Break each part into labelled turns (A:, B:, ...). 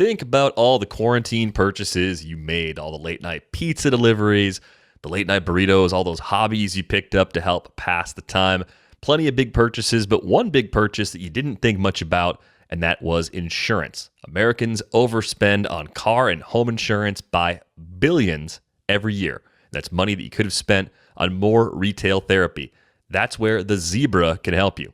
A: Think about all the quarantine purchases you made, all the late night pizza deliveries, the late night burritos, all those hobbies you picked up to help pass the time. Plenty of big purchases, but one big purchase that you didn't think much about, and that was insurance. Americans overspend on car and home insurance by billions every year. That's money that you could have spent on more retail therapy. That's where the Zebra can help you.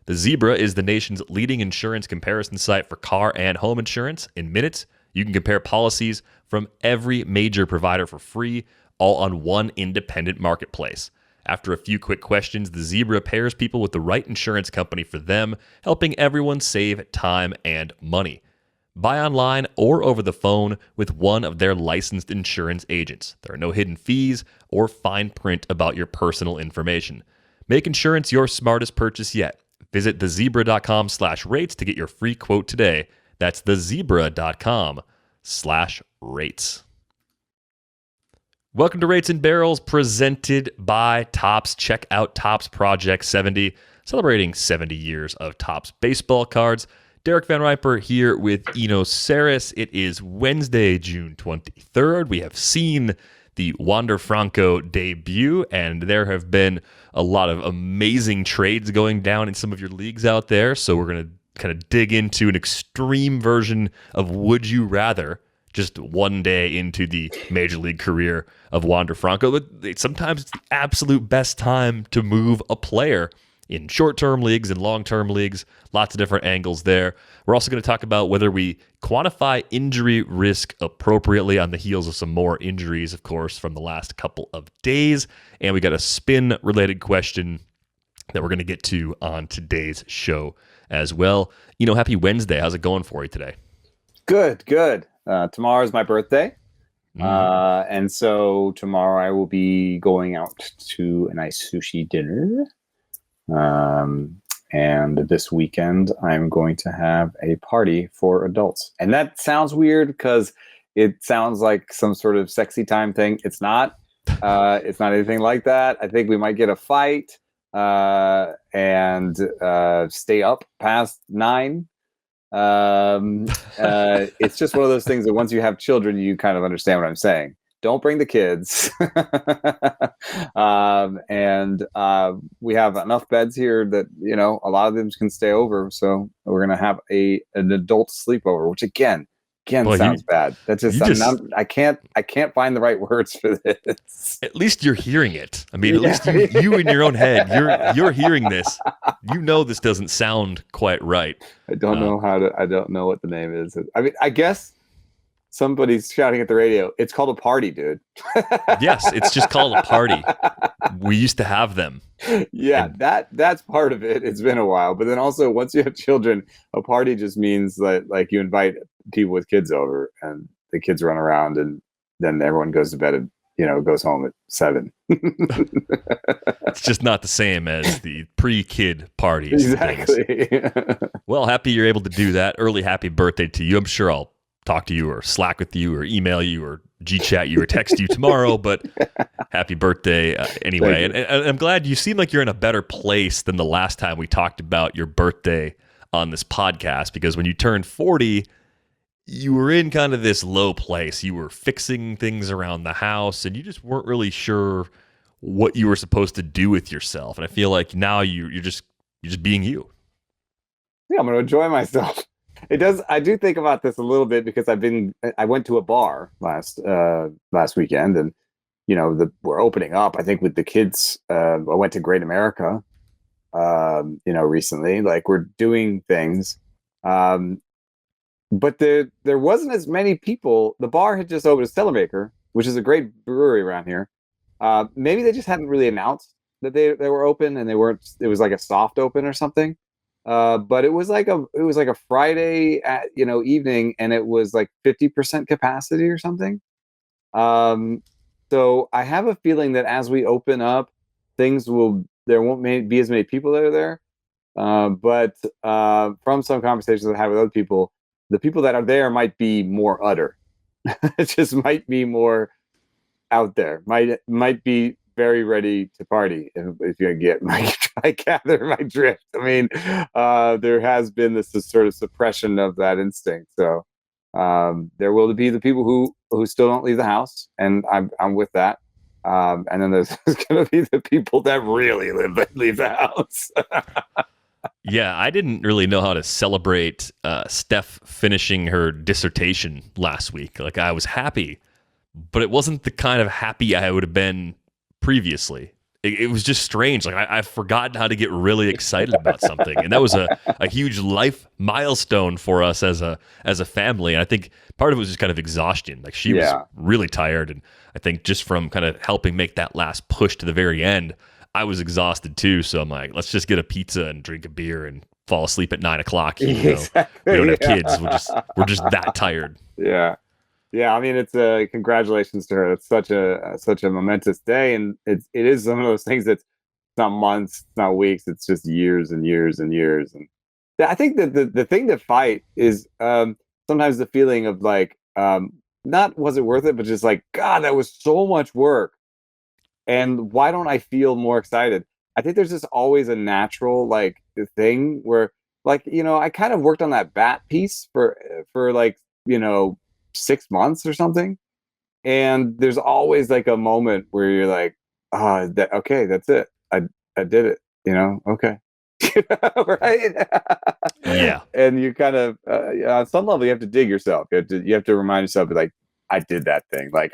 A: The Zebra is the nation's leading insurance comparison site for car and home insurance. In minutes, you can compare policies from every major provider for free, all on one independent marketplace. After a few quick questions, the Zebra pairs people with the right insurance company for them, helping everyone save time and money. Buy online or over the phone with one of their licensed insurance agents. There are no hidden fees or fine print about your personal information. Make insurance your smartest purchase yet. Visit thezebra.com/rates to get your free quote today. That's thezebra.com/rates. Welcome to Rates and Barrels, presented by Topps. Check out Topps Project 70, celebrating 70 years of Topps baseball cards. Derek Van Riper here with Eno Saris. It is Wednesday, June 23rd. We have seen the Wander Franco debut, and there have been a lot of amazing trades going down in some of your leagues out there. So we're going to kind of dig into an extreme version of Would You Rather, just one day into the major league career of Wander Franco. But sometimes it's the absolute best time to move a player in short-term leagues and long-term leagues. Lots of different angles there. We're also going to talk about whether we quantify injury risk appropriately on the heels of some more injuries, of course, from the last couple of days. And we got a spin-related question that we're going to get to on today's show as well. Happy Wednesday. How's it going for you today?
B: Good. Tomorrow is my birthday. And so tomorrow I will be going out to a nice sushi dinner. And this weekend I'm going to have a party for adults. And that sounds weird because it sounds like some sort of sexy time thing. It's not. It's not anything like that. I think we might get a fight and stay up past 9. It's just one of those things that once you have children, you kind of understand what I'm saying. Don't bring the kids. And we have enough beds here that, a lot of them can stay over. So we're going to have an adult sleepover, which again
A: Boy,
B: sounds bad. That's I can't find the right words for this.
A: At least you're hearing it. I mean, at least you in your own head, you're hearing this. This doesn't sound quite right.
B: I don't know what the name is. I mean, I guess somebody's shouting at the radio. It's called a party, dude.
A: Yes, it's just called a party. We used to have them.
B: Yeah, that's part of it. It's been a while. But then also, once you have children, a party just means that like you invite people with kids over and the kids run around and then everyone goes to bed and, goes home at 7.
A: It's just not the same as the pre-kid parties.
B: Exactly.
A: Well, happy you're able to do that. Early happy birthday to you. I'm sure I'll talk to you or Slack with you or email you or G-chat you or text you tomorrow, but happy birthday anyway. And I'm glad you seem like you're in a better place than the last time we talked about your birthday on this podcast, because when you turned 40, you were in kind of this low place. You were fixing things around the house and you just weren't really sure what you were supposed to do with yourself. And I feel like now you're just being you.
B: Yeah, I'm going to enjoy myself. It does. I do think about this a little bit because I went to a bar last weekend and, we're opening up, I think, with the kids. I went to Great America, recently, like we're doing things. But there wasn't as many people. The bar had just opened, Stellarmaker, which is a great brewery around here. Maybe they just hadn't really announced that they were open and they weren't. It was like a soft open or something. But it was like a Friday at, evening, and it was like 50% capacity or something. So I have a feeling that as we open up, there won't be as many people that are there. But from some conversations I have with other people, the people that are there might be more utter. It just might be more out there. Might be very ready to party. If you get I gather my drift. I mean, there has been this sort of suppression of that instinct. So There will be the people who still don't leave the house, and I'm with that. And then there's going to be the people that really leave the house.
A: Yeah, I didn't really know how to celebrate Steph finishing her dissertation last week. Like, I was happy, but it wasn't the kind of happy I would have been previously. It was just strange. Like, I've forgotten how to get really excited about something, and that was a huge life milestone for us as a family. And I think part of it was just kind of exhaustion. Like, she was really tired, and I think just from kind of helping make that last push to the very end, I was exhausted too. So I'm like, let's just get a pizza and drink a beer and fall asleep at 9 o'clock.
B: Exactly.
A: We don't have kids. We're just that tired.
B: Yeah. Yeah, I mean, it's congratulations to her. It's such a momentous day, and it is one of those things that's not months, it's not weeks, it's just years and years and years. And I think that the thing to fight is sometimes the feeling of like, not was it worth it, but just like, God, that was so much work, and why don't I feel more excited? I think there's just always a natural like thing where, like, I kind of worked on that bat piece for like 6 months or something, and there's always like a moment where you're like, okay, that's it, I did it, okay. Right.
A: Yeah.
B: And you kind of on some level you have to dig yourself, you have to remind yourself, like, I did that thing, like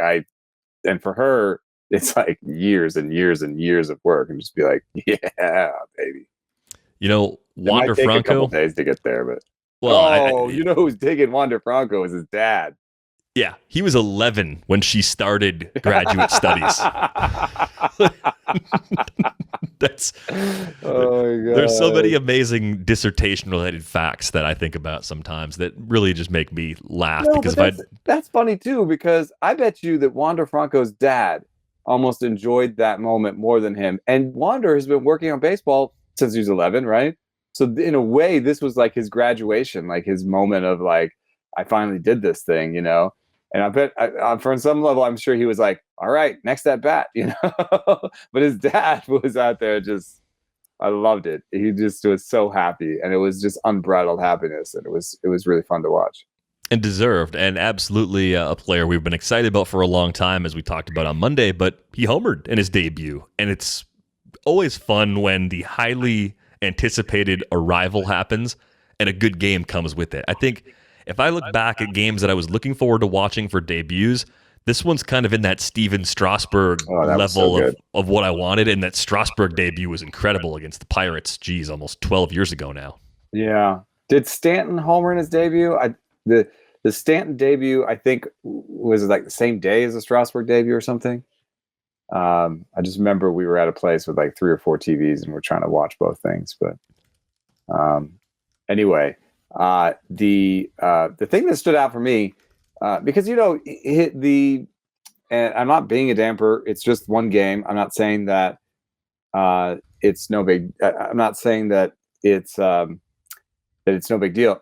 B: and for her it's like years and years and years of work, and just be like, yeah, baby.
A: Wander
B: it might take
A: Franco,
B: a couple days to get there, but you know who's digging Wander Franco is his dad.
A: Yeah, he was 11 when she started graduate studies. That's
B: oh my God.
A: There's so many amazing dissertation-related facts that I think about sometimes that really just make me laugh. Because
B: that's funny too, because I bet you that Wander Franco's dad almost enjoyed that moment more than him. And Wander has been working on baseball since he was 11, right? So in a way, this was like his graduation, like his moment of like, I finally did this thing, And I bet, for some level, I'm sure he was like, all right, next at bat, But his dad was out there just, I loved it. He just was so happy, and it was just unbridled happiness, and it was really fun to watch.
A: And deserved, and absolutely a player we've been excited about for a long time, as we talked about on Monday, but he homered in his debut. And it's always fun when the highly anticipated arrival happens and a good game comes with it. I think if I look back at games that I was looking forward to watching for debuts, this one's kind of in that Steven Strasburg level of what I wanted, and that Strasburg debut was incredible against the Pirates, almost 12 years ago now.
B: Yeah. Did Stanton homer in his debut? The Stanton debut, I think, was like the same day as the Strasburg debut or something. I just remember we were at a place with like 3 or 4 TVs, and we're trying to watch both things. But anyway, the thing that stood out for me, because and I'm not being a damper, it's just one game. I'm not saying that it's no big. I'm not saying that it's no big deal.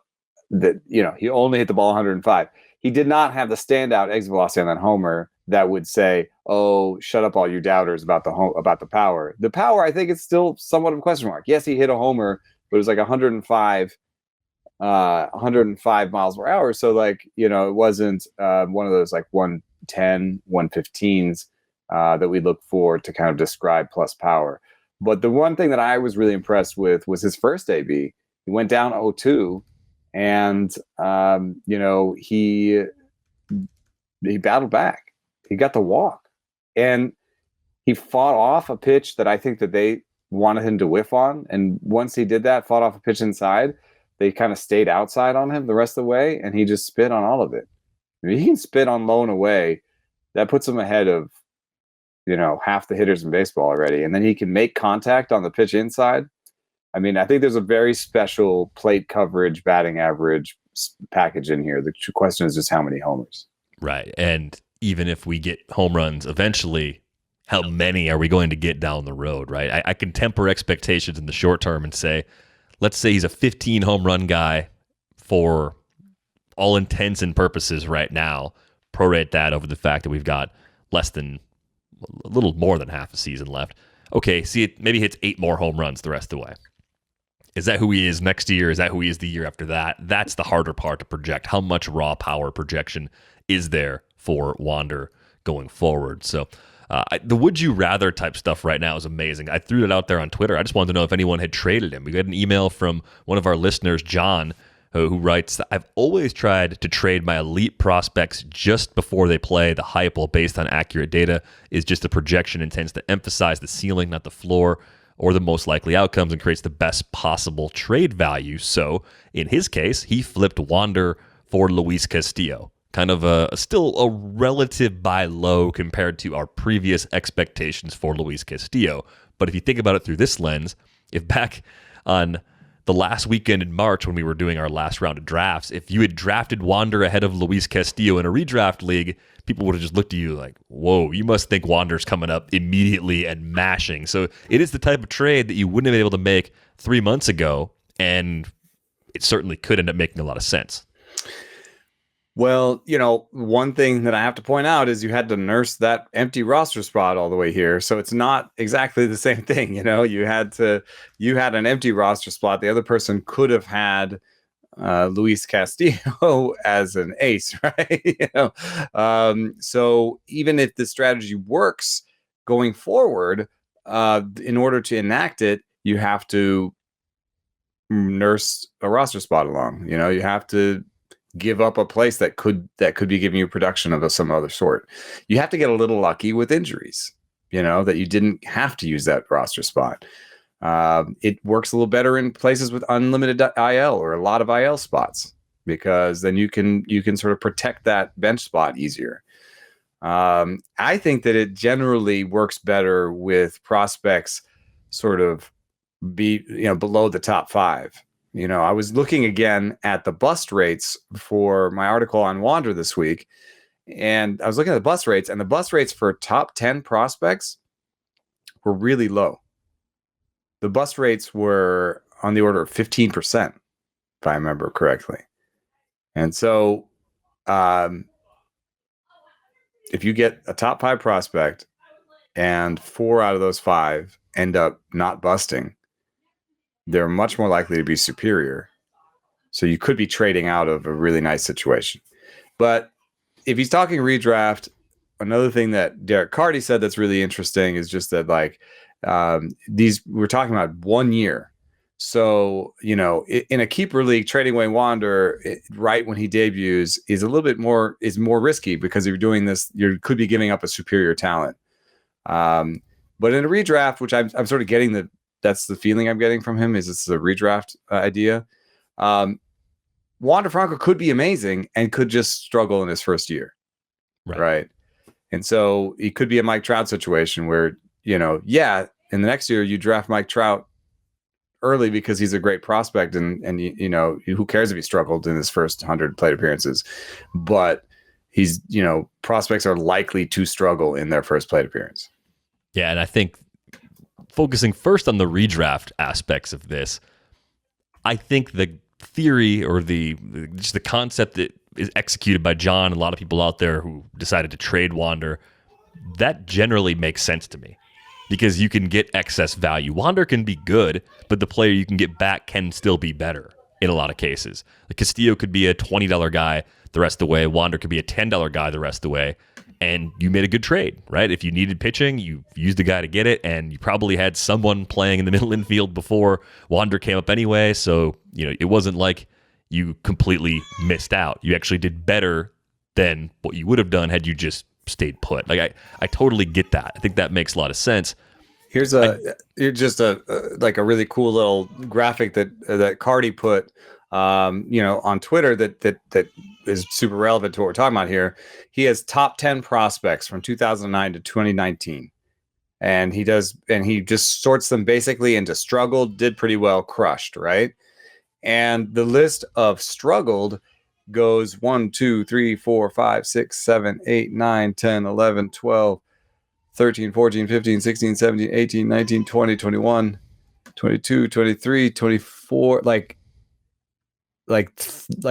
B: That he only hit the ball 105. He did not have the standout exit velocity on that homer that would say, "Oh, shut up, all you doubters about the power." The power, I think, is still somewhat of a question mark. Yes, he hit a homer, but it was like 105 miles per hour. So like, it wasn't one of those like 110, 115s that we look for to kind of describe plus power. But the one thing that I was really impressed with was his first AB. He went down 0-2, and he battled back. He got the walk, and he fought off a pitch that I think that they wanted him to whiff on. And once he did that, fought off a pitch inside, they kind of stayed outside on him the rest of the way, and he just spit on all of it. I mean, he can spit on low and away. That puts him ahead of, half the hitters in baseball already. And then he can make contact on the pitch inside. I mean, I think there's a very special plate coverage, batting average package in here. The question is just how many homers.
A: Right. And even if we get home runs eventually, how many are we going to get down the road, right? I can temper expectations in the short term and say, let's say he's a 15 home run guy for all intents and purposes right now. Prorate that over the fact that we've got a little more than half a season left. Okay, see, it maybe hits 8 more home runs the rest of the way. Is that who he is next year? Is that who he is the year after that? That's the harder part to project. How much raw power projection is there for Wander going forward? So the would you rather type stuff right now is amazing. I threw it out there on Twitter. I just wanted to know if anyone had traded him. We got an email from one of our listeners, John, who writes, I've always tried to trade my elite prospects just before they play. The hype, while based on accurate data, is just a projection and tends to emphasize the ceiling, not the floor, or the most likely outcomes, and creates the best possible trade value. So in his case, he flipped Wander for Luis Castillo. Kind of still a relative buy low compared to our previous expectations for Luis Castillo. But if you think about it through this lens, if back on the last weekend in March when we were doing our last round of drafts, if you had drafted Wander ahead of Luis Castillo in a redraft league, people would have just looked at you like, whoa, you must think Wander's coming up immediately and mashing. So it is the type of trade that you wouldn't have been able to make 3 months ago, and it certainly could end up making a lot of sense.
B: Well, one thing that I have to point out is you had to nurse that empty roster spot all the way here. So it's not exactly the same thing. You had an empty roster spot. The other person could have had Luis Castillo as an ace, right? So even if the strategy works going forward, in order to enact it, you have to nurse a roster spot along. You have to give up a place that could be giving you production of some other sort. You have to get a little lucky with injuries, that you didn't have to use that roster spot. It works a little better in places with unlimited IL or a lot of IL spots, because then you can sort of protect that bench spot easier. I think that it generally works better with prospects sort of below the top 5. I was looking again at the bust rates for my article on Wander this week, and I was looking at the bust rates, and the bust rates for top 10 prospects were really low. The bust rates were on the order of 15%, if I remember correctly. And so if you get a top 5 prospect and 4 out of those 5 end up not busting, they're much more likely to be superior. So you could be trading out of a really nice situation. But if he's talking redraft, another thing that Derek Carty said that's really interesting is just that, like, we're talking about 1 year. So, in a keeper league, trading away Wander right when he debuts is more risky, because if you're doing this, you could be giving up a superior talent. But in a redraft, which I'm sort of getting that's the feeling I'm getting from him, is it's a redraft idea. Wander Franco could be amazing and could just struggle in his first year. Right. And so it could be a Mike Trout situation where, in the next year you draft Mike Trout early because he's a great prospect, and who cares if he struggled in his first 100 plate appearances, but he's, prospects are likely to struggle in their first plate appearance.
A: Yeah. And I think focusing first on the redraft aspects of this, I think the theory or just the concept that is executed by John and a lot of people out there who decided to trade Wander, that generally makes sense to me, because you can get excess value. Wander can be good, but the player you can get back can still be better in a lot of cases. Like Castillo could be a $20 guy the rest of the way. Wander could be a $10 guy the rest of the way. And you made a good trade, right? If you needed pitching, you used a guy to get it, and you probably had someone playing in the middle infield before Wander came up anyway. So, it wasn't like you completely missed out. You actually did better than what you would have done had you just stayed put. Like I totally get that. I think that makes a lot of sense.
B: Here's a really cool little graphic that Cardi put, on Twitter that is super relevant to what we're talking about here. He has top 10 prospects from 2009 to 2019. And he just sorts them basically into struggled, did pretty well, crushed, right? And the list of struggled goes 1, 2, 3, 4, 5, 6, 7, 8, 9, 10, 11, 12, 13, 14, 15, 16, 17, 18, 19, 20, 21, 22, 23, 24, like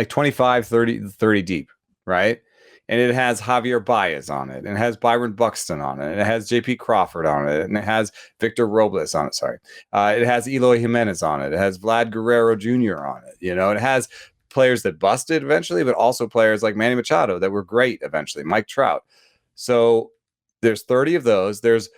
B: 25, 30 deep, right? and it has Javier Baez on it, and it has Byron Buxton on it, and it has J.P. Crawford on it, and it has Victor Robles on it. Sorry, it has Eloy Jimenez on it. It has Vlad Guerrero Jr. on it. It has players that busted eventually, but also players like Manny Machado that were great eventually. Mike Trout. So there's 30 of those. There's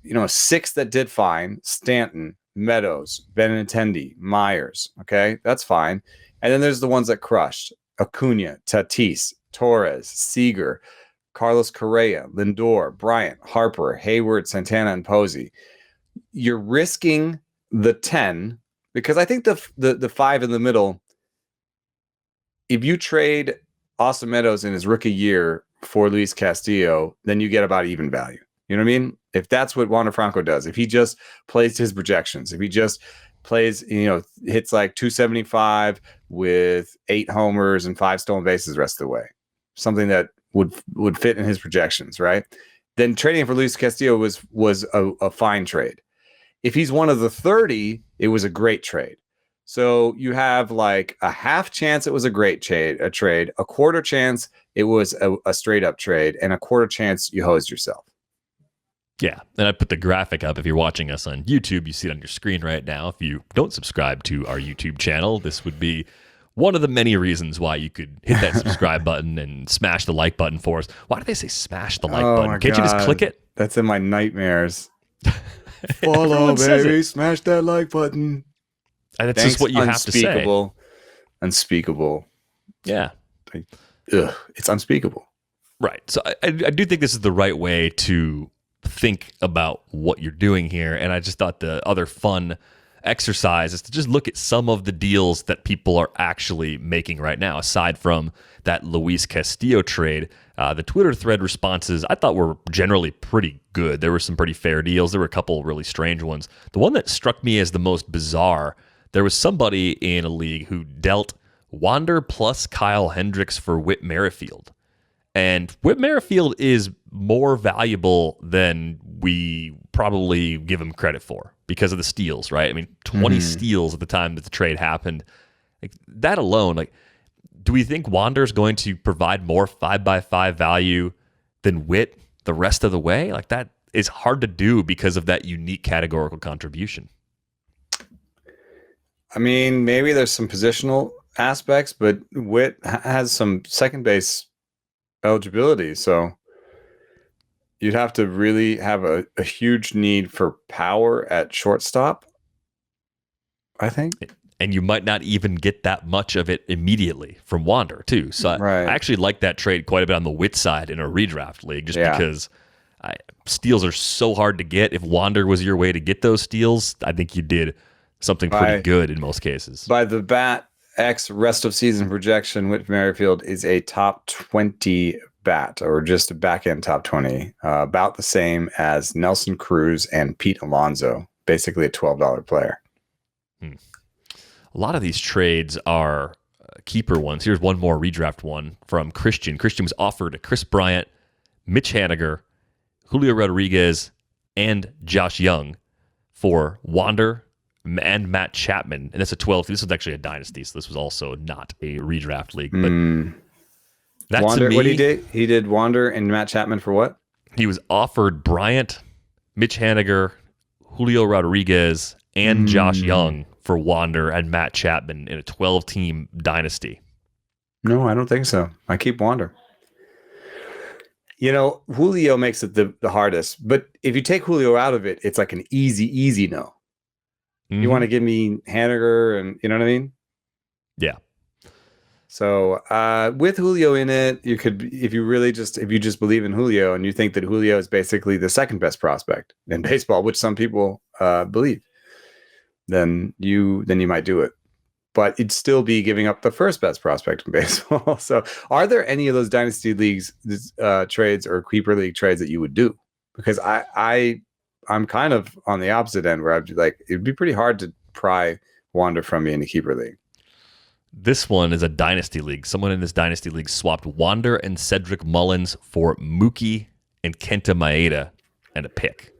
B: 6 that did fine: Stanton, Meadows, Benintendi, Myers. Okay, that's fine. And then there's the ones that crushed: Acuna, Tatis, Torres, Seager, Carlos Correa, Lindor, Bryant, Harper, Hayward, Santana, and Posey. You're risking the 10 because I think the 5 in the middle, if you trade Austin Meadows in his rookie year for Luis Castillo, then you get about even value. You know what I mean? If that's what Wander Franco does, if he just plays his projections, if he just plays, hits like 275 with 8 homers and 5 stolen bases the rest of the way, something that would fit in his projections, right? Then trading for Luis Castillo was a fine trade. If he's one of the 30, it was a great trade. So you have like a half chance it was a great trade, a quarter chance it was a straight up trade, and a quarter chance you hosed yourself.
A: Yeah, and I put the graphic up. If you're watching us on YouTube, you see it on your screen right now. If you don't subscribe to our YouTube channel, this would be one of the many reasons why you could hit that subscribe button and smash the like button for us. Why do they say smash the like button? Can't you just click it?
B: That's in my nightmares. Follow, baby, smash that like button.
A: And that's just what you have to say.
B: Unspeakable.
A: Yeah.
B: It's unspeakable.
A: Right. So I do think this is the right way to think about what you're doing here. And I just thought the other fun exercise is to just look at some of the deals that people are actually making right now, aside from that Luis Castillo trade. The Twitter thread responses I thought were generally pretty good. There were some pretty fair deals. There were a couple really strange ones. The one that struck me as the most bizarre, there was somebody in a league who dealt Wander plus Kyle Hendricks for Whit Merrifield. And Whit Merrifield is more valuable than we probably give him credit for because of the steals, right? I mean, 20 steals at the time that the trade happened. Like that alone, like, do we think Wander's going to provide more 5x5 value than Whit the rest of the way? Like that is hard to do because of that unique categorical contribution.
B: I mean, maybe there's some positional aspects, but Whit has some second base eligibility, so you'd have to really have a huge need for power at shortstop, I think.
A: And you might not even get that much of it immediately from Wander, too. So I actually like that trade quite a bit on the Whit side in a redraft league, just because steals are so hard to get. If Wander was your way to get those steals, I think you did something pretty good in most cases.
B: By the Bat X rest of season projection, Whit Merrifield is a top 20 bat, or just a back end top 20, about the same as Nelson Cruz and Pete Alonso, basically a $12 player.
A: A lot of these trades are keeper ones. Here's one more redraft one from Christian. Christian was offered Chris Bryant, Mitch Haniger, Julio Rodriguez, and Josh Young for Wander and Matt Chapman. And that's a 12. This was actually a dynasty, so this was also not a redraft league. But that
B: Wander,
A: to me,
B: what he did? He did Wander and Matt Chapman for what?
A: He was offered Bryant, Mitch Haniger, Julio Rodriguez, and Josh Young for Wander and Matt Chapman in a 12-team dynasty.
B: No, I don't think so. I keep Wander. Julio makes it the hardest, but if you take Julio out of it, it's like an easy no. You want to give me Haniger, and you know what I mean?
A: Yeah.
B: So with Julio in it, you could, if you just believe in Julio and you think that Julio is basically the second best prospect in baseball, which some people believe, then you might do it. But it'd still be giving up the first best prospect in baseball. So are there any of those dynasty leagues trades or keeper league trades that you would do? Because I'm kind of on the opposite end where I'd be like, it'd be pretty hard to pry Wander from me in a keeper league.
A: This one is a dynasty league. Someone in this dynasty league swapped Wander and Cedric Mullins for Mookie and Kenta Maeda and a pick.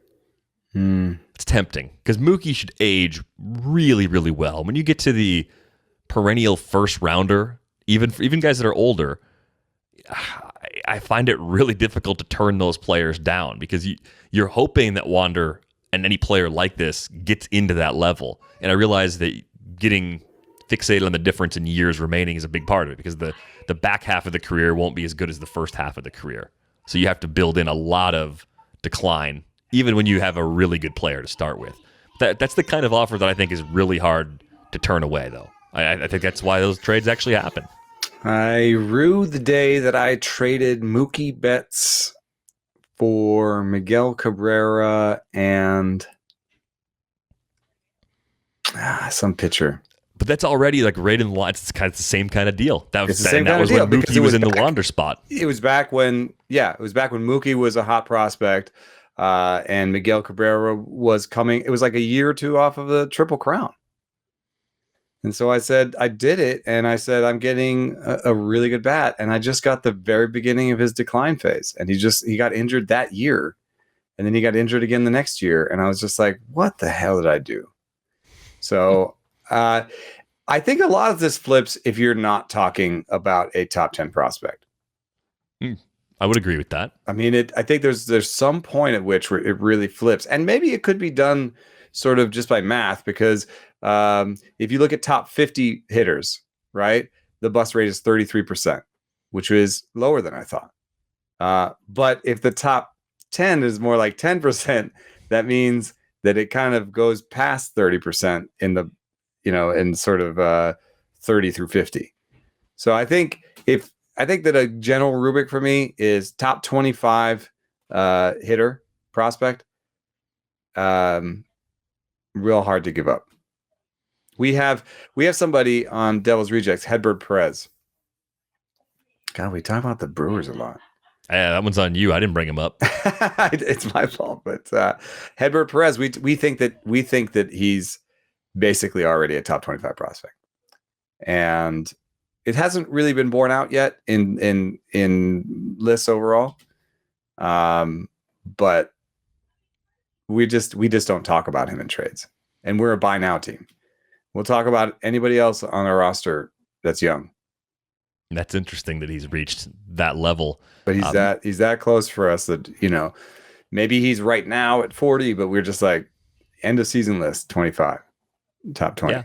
A: It's tempting because Mookie should age really, really well. When you get to the perennial first rounder, even guys that are older, I find it really difficult to turn those players down because you're hoping that Wander and any player like this gets into that level. And I realize that getting fixated on the difference in years remaining is a big part of it because the back half of the career won't be as good as the first half of the career. So you have to build in a lot of decline, even when you have a really good player to start with. That's the kind of offer that I think is really hard to turn away, though. I think that's why those trades actually happen.
C: I rue the day that I traded Mookie Betts for Miguel Cabrera and some pitcher.
A: But that's already like right in the line. It's kind of the same kind of deal. That was
C: when
A: Mookie was in the Wander spot.
C: It was back when Mookie was a hot prospect, and Miguel Cabrera was coming. It was like a year or two off of the Triple Crown. And so I said, I did it. And I said, I'm getting a really good bat. And I just got the very beginning of his decline phase. And he got injured that year. And then he got injured again the next year. And I was just like, what the hell did I do? So I think a lot of this flips if you're not talking about a top 10 prospect.
A: I would agree with that.
C: I mean, I think there's some point at which where it really flips. And maybe it could be done sort of just by math because if you look at top 50 hitters, right, the bust rate is 33%, which is lower than I thought. But if the top 10 is more like 10%, that means that it kind of goes past 30% in the, in sort of 30 through 50. So I think that a general rubric for me is top 25 hitter prospect. Real hard to give up. We have somebody on Devil's Rejects, Hedbert Perez. God, we talk about the Brewers a lot.
A: Yeah, that one's on you. I didn't bring him up.
C: It's my fault, but Hedbert Perez, we think that he's basically already a top 25 prospect, and it hasn't really been borne out yet in lists overall. But we just don't talk about him in trades, and we're a buy now team. We'll talk about anybody else on our roster that's young.
A: That's interesting that he's reached that level.
C: But he's that close for us that, maybe he's right now at 40, but we're just like end of season list 25, top 20.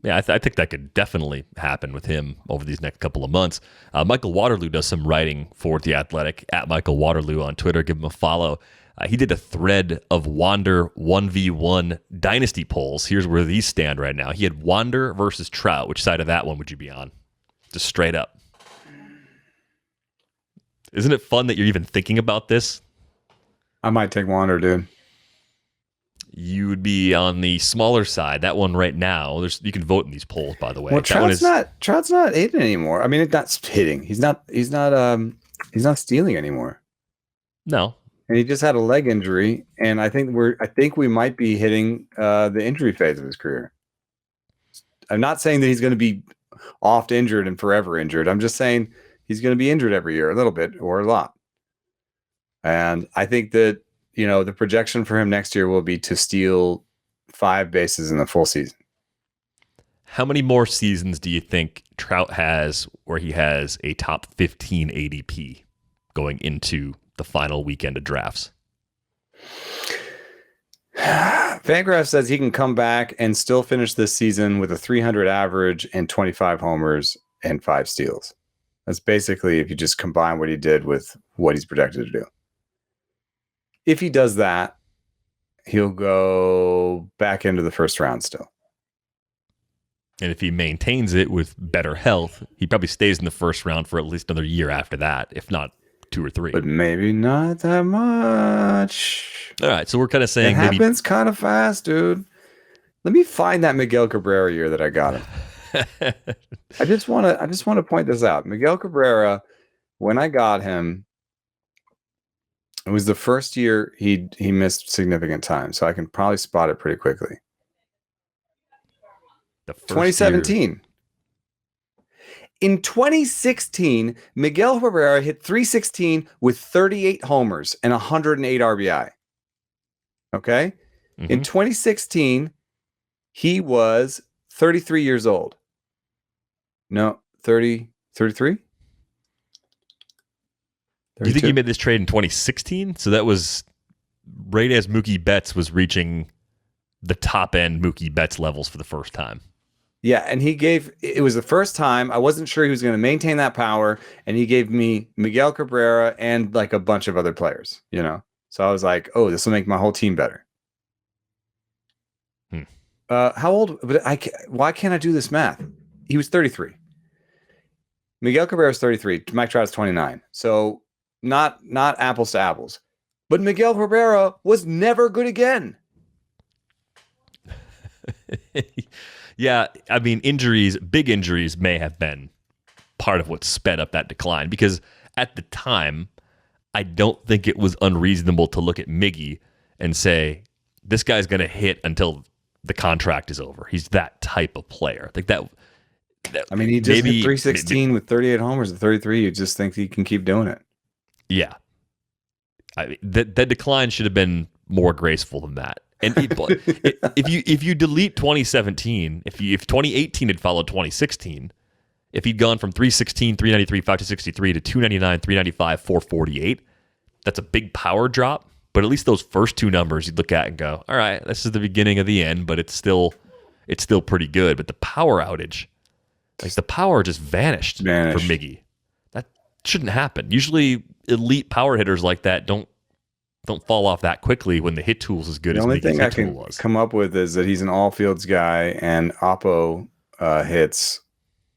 A: Yeah, I think that could definitely happen with him over these next couple of months. Michael Waterloo does some writing for The Athletic at Michael Waterloo on Twitter. Give him a follow. He did a thread of Wander 1v1 dynasty polls. Here's where these stand right now. He had Wander versus Trout. Which side of that one would you be on? Just straight up. Isn't it fun that you're even thinking about this?
C: I might take Wander, dude.
A: You would be on the smaller side. That one right now. You can vote in these polls, by the way.
C: Well, Trout's not hitting anymore. I mean, it's not hitting. He's not stealing anymore.
A: No.
C: And he just had a leg injury, and I think we might be hitting the injury phase of his career. I'm not saying that he's going to be oft injured and forever injured. I'm just saying he's going to be injured every year, a little bit or a lot. And I think that, the projection for him next year will be to steal 5 bases in the full season.
A: How many more seasons do you think Trout has where he has a top 15 ADP going into the final weekend of drafts?
C: Fangraph says he can come back and still finish this season with a 300 average and 25 homers and 5 steals. That's basically if you just combine what he did with what he's projected to do. If he does that, he'll go back into the first round still.
A: And if he maintains it with better health, he probably stays in the first round for at least another year after that, if not 2 or 3.
C: But maybe not that much.
A: All right, so we're kind of saying
C: it happens kind of fast, dude. Let me find that Miguel Cabrera year that I got him. I just want to point this out. Miguel Cabrera, when I got him, it was the first year he missed significant time, so I can probably spot it pretty quickly. 2017. Year. In 2016, Miguel Cabrera hit 316 with 38 homers and 108 RBI. Okay? Mm-hmm. In 2016, he was 33 years old. No, 33?
A: Do you think he made this trade in 2016? So that was right as Mookie Betts was reaching the top end Mookie Betts levels for the first time.
C: Yeah, and it was the first time I wasn't sure he was going to maintain that power, and he gave me Miguel Cabrera and like a bunch of other players, you know? So I was like, oh, this will make my whole team better. How old? But why can't I do this math? He was 33. Miguel Cabrera is 33. Mike Trout is 29. So not apples to apples. But Miguel Cabrera was never good again.
A: Yeah, I mean, big injuries may have been part of what sped up that decline, because at the time, I don't think it was unreasonable to look at Miggy and say, this guy's going to hit until the contract is over. He's that type of player. I think that
C: I mean, he just hit 316 with 38 homers at 33. You just think he can keep doing it.
A: Yeah. I mean, that decline should have been more graceful than that. And if you delete 2017, if 2018 had followed 2016, if he'd gone from 316, 393, 563 to 299, 395, 448, that's a big power drop. But at least those first two numbers you'd look at and go, all right, this is the beginning of the end, but it's still pretty good. But the power outage, like the power just vanished for Miggy. That shouldn't happen. Usually elite power hitters like that don't fall off that quickly when the hit tool's as good as Miggy's hit tool was. The only thing I can
C: come up with is that he's an all fields guy, and Oppo hits,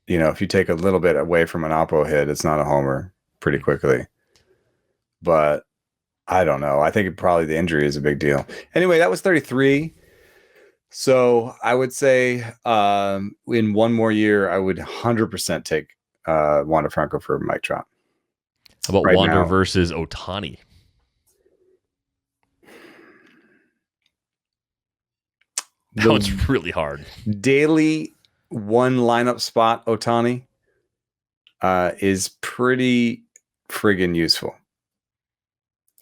C: you know, if you take a little bit away from an Oppo hit, it's not a homer pretty quickly. But I don't know. I think probably the injury is a big deal. Anyway, that was 33. So I would say in one more year, I would 100% take Wander Franco for Mike Trout.
A: How about Wander versus Ohtani? That one's really hard.
C: Daily one lineup spot Ohtani is pretty friggin' useful.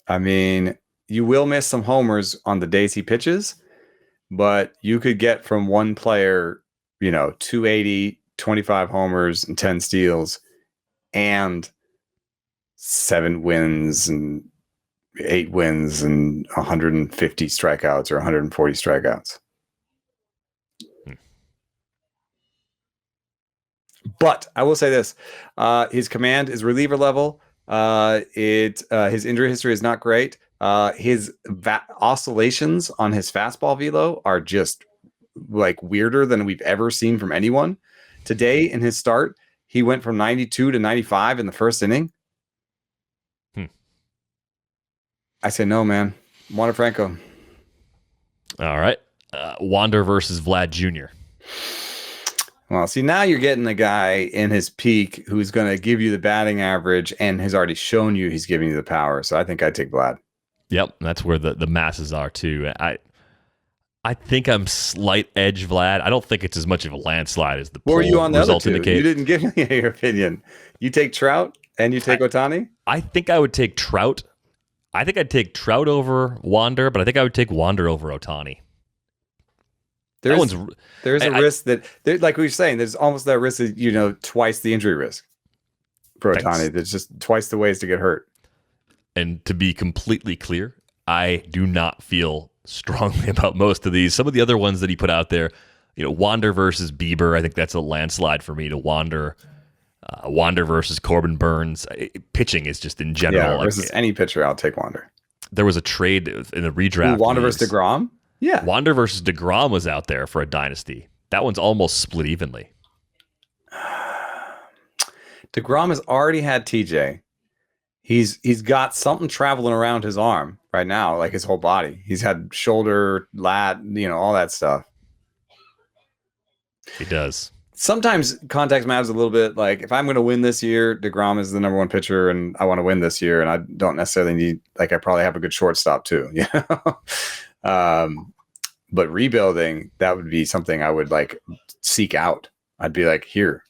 C: I mean, you will miss some homers on the days he pitches, but you could get from one player, you know, 280, 25 homers and 10 steals and 7 wins and 8 wins and 150 strikeouts or 140 strikeouts. But I will say this, his command is reliever level. His injury history is not great. His oscillations on his fastball velo are just like weirder than we've ever seen from anyone. Today in his start, he went from 92 to 95 in the first inning. I say no, man. Wander Franco.
A: All right. Wander versus Vlad Jr.
C: Well, see, now you're getting a guy in his peak who's going to give you the batting average and has already shown you he's giving you the power. So I think I'd take Vlad.
A: Yep, that's where the masses are too. I think I'm slight edge Vlad. I don't think it's as much of a landslide as the poll
C: results indicate. Were you on the other two?
A: Indicate.
C: You didn't give me your opinion. You take Trout and you take Ohtani?
A: I think I would take Trout. I think I'd take Trout over Wander, but I think I would take Wander over Ohtani.
C: There's a risk that, like we were saying, there's almost that risk of, you know, twice the injury risk for Ohtani. There's just twice the ways to get hurt.
A: And to be completely clear, I do not feel strongly about most of these. Some of the other ones that he put out there, you know, Wander versus Bieber, I think that's a landslide for me to Wander. Wander versus Corbin Burnes. Pitching is just in general.
C: Yeah, versus any pitcher, I'll take Wander.
A: There was a trade in the redraft.
C: Wander versus DeGrom? Yeah.
A: Wander versus DeGrom was out there for a dynasty. That one's almost split evenly.
C: DeGrom has already had TJ. He's got something traveling around his arm right now, like his whole body. He's had shoulder, lat, you know, all that stuff.
A: He does.
C: Sometimes context matters a little bit. Like if I'm going to win this year, DeGrom is the number one pitcher and I want to win this year and I don't necessarily need, like I probably have a good shortstop too. You know? But rebuilding, that would be something I would like seek out. I'd be like, here,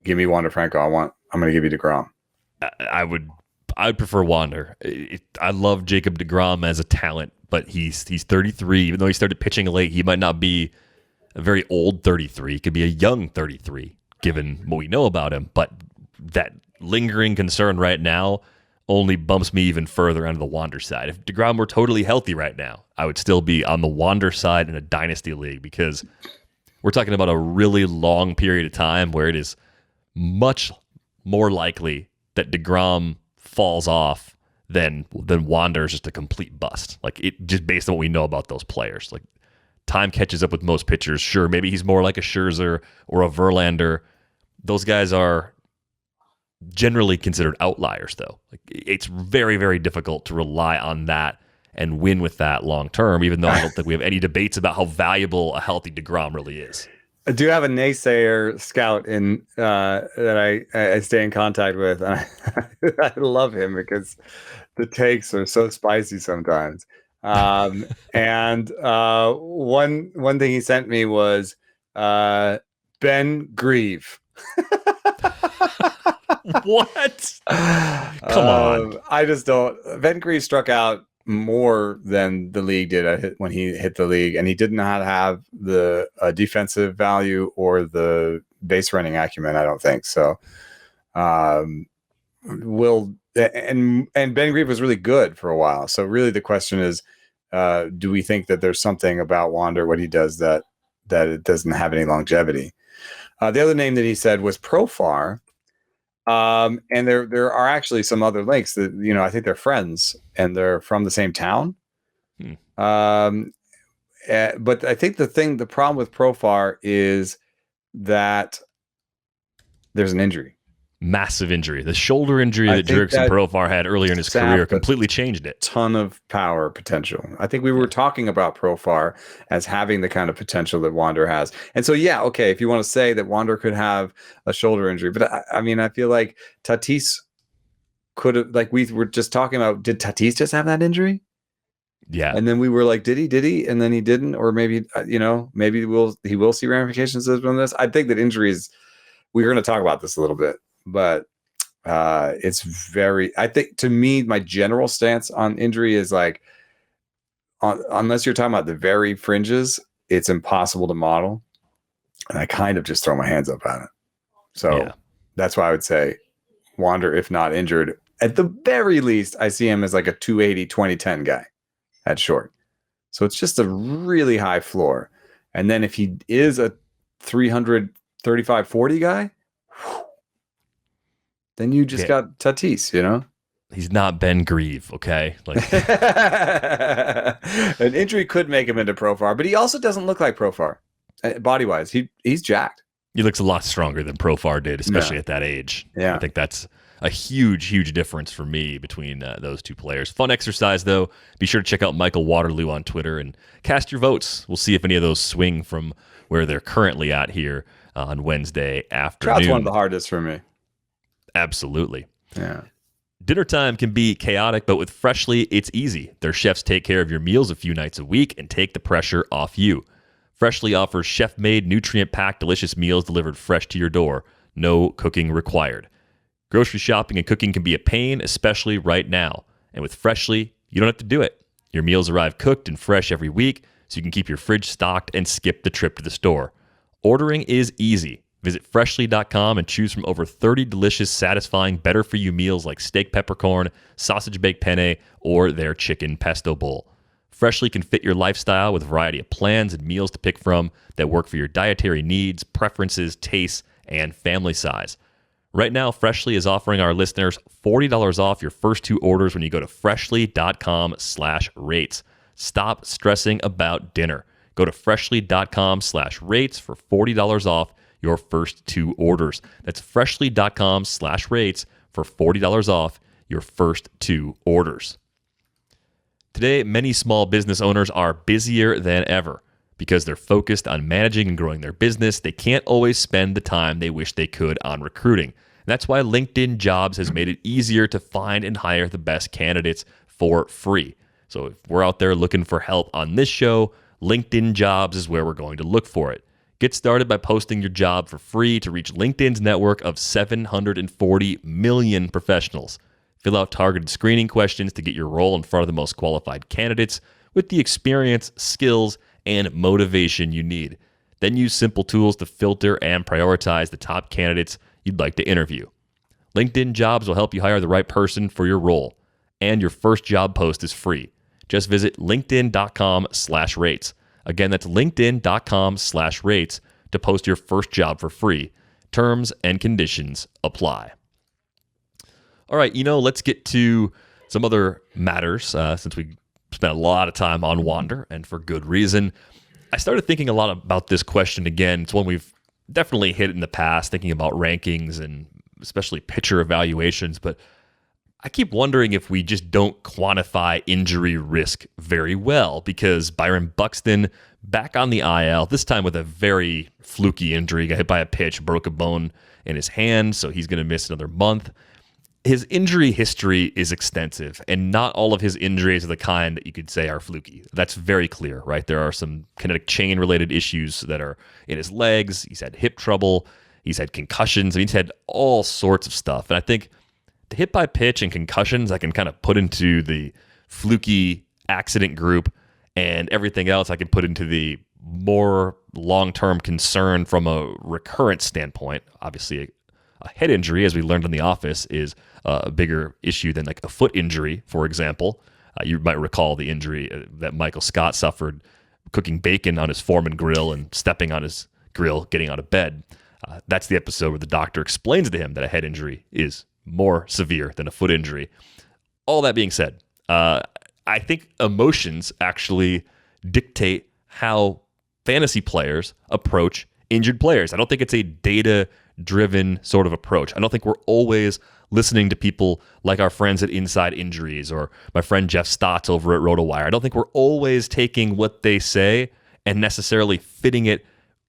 C: give me Wander Franco. I'm going to give you DeGrom.
A: I'd prefer Wander. I love Jacob DeGrom as a talent, but he's 33. Even though he started pitching late, he might not be a very old 33. He could be a young 33, given what we know about him. But that lingering concern right now only bumps me even further onto the Wander side. If DeGrom were totally healthy right now, I would still be on the Wander side in a dynasty league, because we're talking about a really long period of time where it is much more likely that DeGrom falls off than Wander is just a complete bust. Like, it just based on what we know about those players. Like, time catches up with most pitchers. Sure, maybe he's more like a Scherzer or a Verlander. Those guys are generally considered outliers, though. Like, it's very, very difficult to rely on that and win with that long term, even though I don't think we have any debates about how valuable a healthy DeGrom really is.
C: I do have a naysayer scout that I stay in contact with. And I love him because the takes are so spicy sometimes. And one thing he sent me was Ben Grieve.
A: What? Come on.
C: I just don't. Ben Grieve struck out more than the league did when he hit the league, and he did not have the defensive value or the base running acumen, I don't think so. And Ben Grieve was really good for a while. So really the question is, do we think that there's something about Wander, what he does, that it doesn't have any longevity? The other name that he said was Profar. And there are actually some other links that, I think they're friends and they're from the same town. But I think the problem with Profar is that there's an injury.
A: Massive injury. The shoulder injury that Jurickson Profar had earlier in his career completely changed it.
C: Ton of power potential. I think we were talking about Profar as having the kind of potential that Wander has. And so, yeah, okay, if you want to say that Wander could have a shoulder injury, but I feel like Tatis could have, like we were just talking about, did Tatis just have that injury?
A: Yeah.
C: And then we were like, did he? And then he didn't, or maybe, maybe he will see ramifications from this. I think that injuries, we're going to talk about this a little bit. But it's I think, to me, my general stance on injury is like, unless you're talking about the very fringes, it's impossible to model. And I kind of just throw my hands up at it. So That's why I would say Wander, if not injured, at the very least, I see him as like a 280, 2010 guy at short. So it's just a really high floor. And then if he is a 300, 35, 40 guy, then you just got Tatis,
A: He's not Ben Grieve, okay? Like,
C: an injury could make him into Profar, but he also doesn't look like Profar, body-wise. He's jacked.
A: He looks a lot stronger than Profar did, especially at that age.
C: Yeah.
A: I think that's a huge, huge difference for me between those two players. Fun exercise, though. Be sure to check out Michael Waterloo on Twitter and cast your votes. We'll see if any of those swing from where they're currently at here on Wednesday afternoon.
C: Trout's one of the hardest for me.
A: Absolutely.
C: Yeah.
A: Dinner time can be chaotic, but with Freshly, it's easy. Their chefs take care of your meals a few nights a week and take the pressure off you. Freshly offers chef-made, nutrient-packed, delicious meals delivered fresh to your door. No cooking required. Grocery shopping and cooking can be a pain, especially right now. And with Freshly, you don't have to do it. Your meals arrive cooked and fresh every week, so you can keep your fridge stocked and skip the trip to the store. Ordering is easy. Visit Freshly.com and choose from over 30 delicious, satisfying, better-for-you meals like steak peppercorn, sausage baked penne, or their chicken pesto bowl. Freshly can fit your lifestyle with a variety of plans and meals to pick from that work for your dietary needs, preferences, tastes, and family size. Right now, Freshly is offering our listeners $40 off your first two orders when you go to Freshly.com/rates. Stop stressing about dinner. Go to Freshly.com/rates for $40 off your first two orders. That's Freshly.com/rates for $40 off your first two orders. Today, many small business owners are busier than ever. Because they're focused on managing and growing their business, they can't always spend the time they wish they could on recruiting. And that's why LinkedIn Jobs has made it easier to find and hire the best candidates for free. So if we're out there looking for help on this show, LinkedIn Jobs is where we're going to look for it. Get started by posting your job for free to reach LinkedIn's network of 740 million professionals. Fill out targeted screening questions to get your role in front of the most qualified candidates with the experience, skills, and motivation you need. Then use simple tools to filter and prioritize the top candidates you'd like to interview. LinkedIn Jobs will help you hire the right person for your role, and your first job post is free. Just visit linkedin.com/rates. Again, that's linkedin.com/rates to post your first job for free. Terms and conditions apply. All right, let's get to some other matters since we spent a lot of time on Wander, and for good reason. I started thinking a lot about this question again. It's one we've definitely hit in the past, thinking about rankings and especially pitcher evaluations, but I keep wondering if we just don't quantify injury risk very well, because Byron Buxton back on the IL, this time with a very fluky injury, got hit by a pitch, broke a bone in his hand, so he's going to miss another month. His injury history is extensive, and not all of his injuries are the kind that you could say are fluky. That's very clear, right? There are some kinetic chain-related issues that are in his legs. He's had hip trouble. He's had concussions. He's had all sorts of stuff. And I think the hit by pitch and concussions I can kind of put into the fluky accident group, and everything else I can put into the more long-term concern from a recurrent standpoint. Obviously, a head injury, as we learned in The Office, is a bigger issue than like a foot injury, for example. You might recall the injury that Michael Scott suffered cooking bacon on his Foreman grill and stepping on his grill getting out of bed. That's the episode where the doctor explains to him that a head injury is more severe than a foot injury. All that being said, I think emotions actually dictate how fantasy players approach injured players. I don't think it's a data-driven sort of approach. I don't think we're always listening to people like our friends at Inside Injuries or my friend Jeff Stotts over at RotoWire. I don't think we're always taking what they say and necessarily fitting it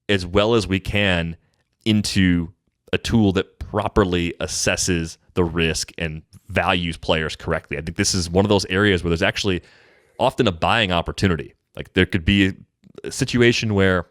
A: as well as we can into a tool that properly assesses the risk and values players correctly. I think this is one of those areas where there's actually often a buying opportunity. Like there could be a situation where,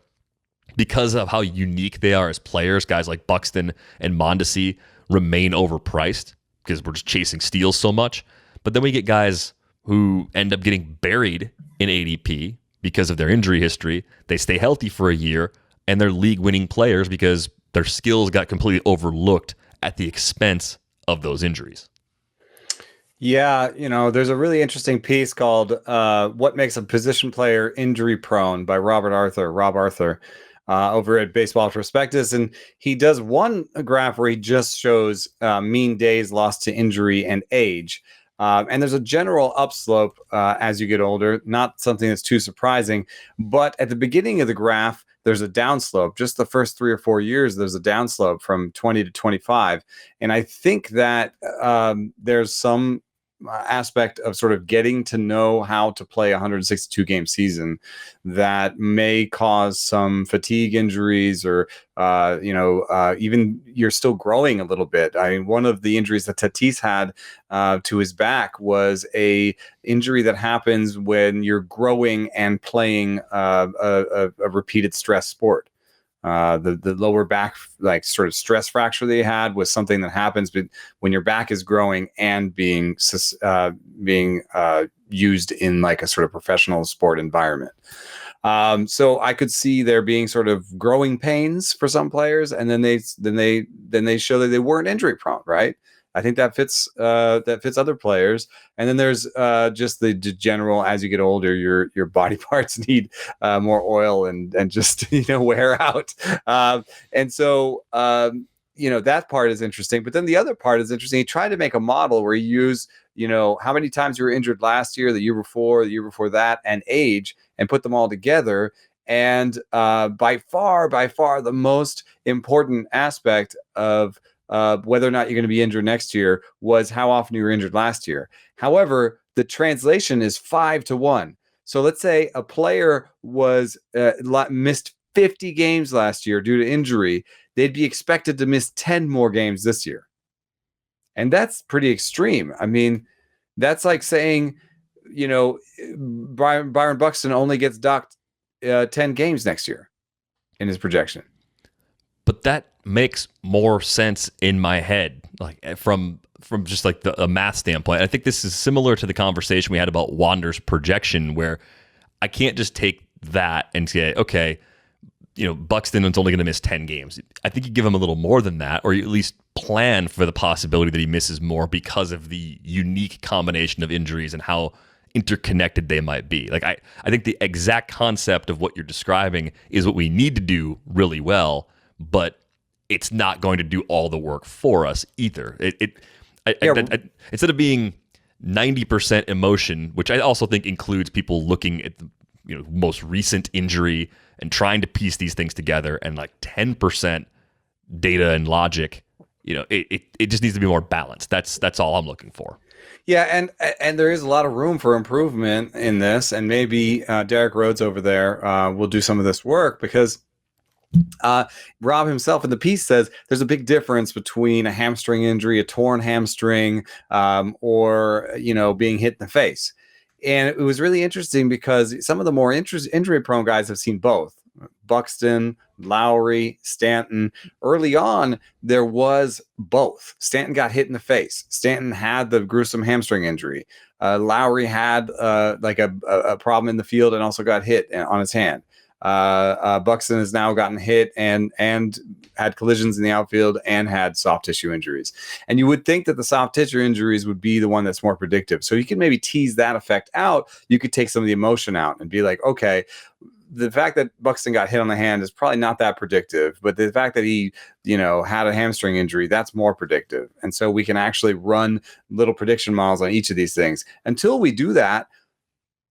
A: because of how unique they are as players, guys like Buxton and Mondesi remain overpriced because we're just chasing steals so much. But then we get guys who end up getting buried in ADP because of their injury history. They stay healthy for a year, and they're league-winning players because their skills got completely overlooked at the expense of those injuries.
C: Yeah, there's a really interesting piece called What Makes a Position Player Injury Prone by Rob Arthur, over at Baseball Prospectus. And he does one graph where he just shows mean days lost to injury and age. And there's a general upslope as you get older, not something that's too surprising. But at the beginning of the graph, there's a downslope. Just the first 3 or 4 years, there's a downslope from 20 to 25. And I think that there's some aspect of sort of getting to know how to play a 162 game season that may cause some fatigue injuries or even you're still growing a little bit. I mean, one of the injuries that Tatis had to his back was a injury that happens when you're growing and playing a repeated stress sport. The lower back, like sort of stress fracture they had, was something that happens when your back is growing and being used in like a sort of professional sport environment. So I could see there being sort of growing pains for some players, and then they show that they weren't injury prone, right? I think that fits other players. And then there's just the general, as you get older, your body parts need more oil and just wear out. And so that part is interesting. But then the other part is interesting. He tried to make a model where he used how many times you were injured last year, the year before that, and age, and put them all together. And by far the most important aspect of whether or not you're going to be injured next year was how often you were injured last year. However, the translation is 5-1. So let's say a player was missed 50 games last year due to injury. They'd be expected to miss 10 more games this year. And that's pretty extreme. I mean, that's like saying, Byron Buxton only gets docked 10 games next year in his projection.
A: But that makes more sense in my head, like from just like a math standpoint. I think this is similar to the conversation we had about Wander's projection, where I can't just take that and say, okay, Buxton is only going to miss 10 games. I think you give him a little more than that, or you at least plan for the possibility that he misses more because of the unique combination of injuries and how interconnected they might be. Like I think the exact concept of what you're describing is what we need to do really well, but it's not going to do all the work for us either. Instead of being 90% emotion, which I also think includes people looking at the most recent injury and trying to piece these things together, and like 10% data and logic, it just needs to be more balanced. That's all I'm looking for.
C: Yeah, and there is a lot of room for improvement in this, and maybe Derek Rhodes over there will do some of this work, because Rob himself in the piece says there's a big difference between a hamstring injury, a torn hamstring, or being hit in the face. And it was really interesting because some of the more injury-prone guys have seen both. Buxton, Lowry, Stanton. Early on, there was both. Stanton got hit in the face. Stanton had the gruesome hamstring injury. Lowry had a problem in the field and also got hit on his hand. Buxton has now gotten hit and had collisions in the outfield and had soft tissue injuries. And you would think that the soft tissue injuries would be the one that's more predictive. So you can maybe tease that effect out. You could take some of the emotion out and be like, okay, the fact that Buxton got hit on the hand is probably not that predictive, but the fact that he, had a hamstring injury, that's more predictive. And so we can actually run little prediction models on each of these things. Until we do that,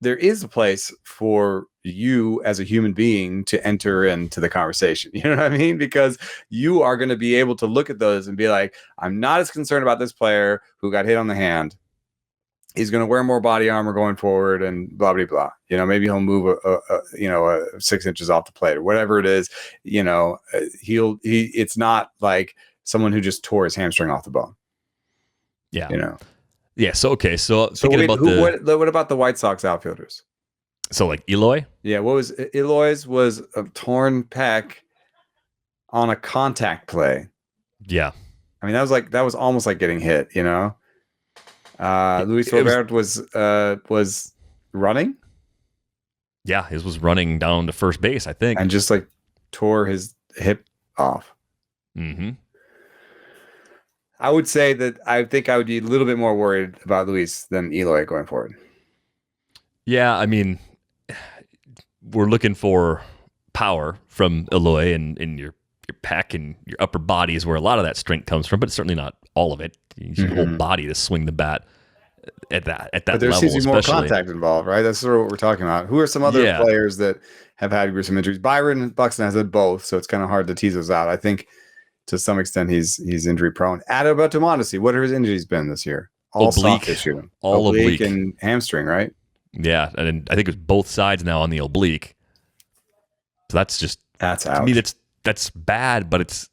C: there is a place for you as a human being to enter into the conversation. You know what I mean? Because you are going to be able to look at those and be like, I'm not as concerned about this player who got hit on the hand. He's going to wear more body armor going forward and blah, blah, blah. Maybe he'll move, 6 inches off the plate or whatever it is. It's not like someone who just tore his hamstring off the bone.
A: Yeah. Yeah. So, okay.
C: What about the White Sox outfielders?
A: So like Eloy?
C: Yeah. Eloy's was a torn pec on a contact play.
A: Yeah.
C: I mean, that was almost like getting hit, Luis Robert was running.
A: Yeah. His was running down to first base, I think.
C: And just like tore his hip off.
A: Mm-hmm.
C: I would say that I think I would be a little bit more worried about Luis than Eloy going forward.
A: Yeah, I mean, we're looking for power from Eloy, and your pec and your upper body is where a lot of that strength comes from, but it's certainly not all of it. You need your whole body to swing the bat at that
C: but there
A: level.
C: Seems to be more contact involved, right? That's sort of what we're talking about. Who are some other players that have had gruesome injuries? Byron and Buxton has had both, so it's kind of hard to tease those out. I think to some extent he's injury prone. Adalberto Mondesi, what are his injuries been this year? All
A: oblique.
C: Soft tissue.
A: All oblique
C: and hamstring, right?
A: Yeah, and I think it's both sides now on the oblique. So that's
C: out.
A: To me, that's bad, but it's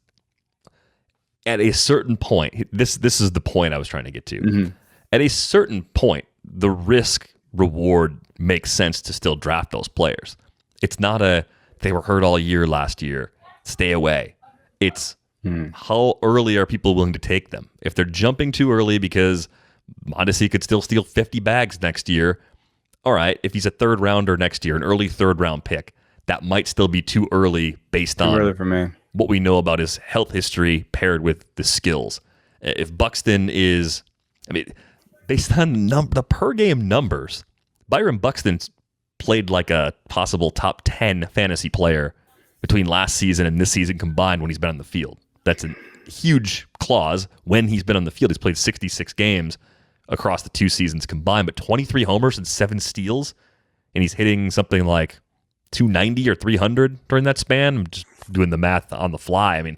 A: at a certain point. This is the point I was trying to get to.
C: Mm-hmm.
A: At a certain point, the risk reward makes sense to still draft those players. It's not they were hurt all year last year, stay away. It's how early are people willing to take them? If they're jumping too early because Mondesi could still steal 50 bags next year, all right, if he's a third rounder next year, an early third round pick, that might still be too early based on
C: early for me.
A: What we know about his health history paired with the skills. If Buxton is, based on the per game numbers, Byron Buxton's played like a possible top 10 fantasy player between last season and this season combined when he's been on the field. That's a huge clause. When he's been on the field, he's played 66 games across the 2 seasons combined, but 23 homers and 7 steals, and he's hitting something like 290 or 300 during that span. I'm just doing the math on the fly.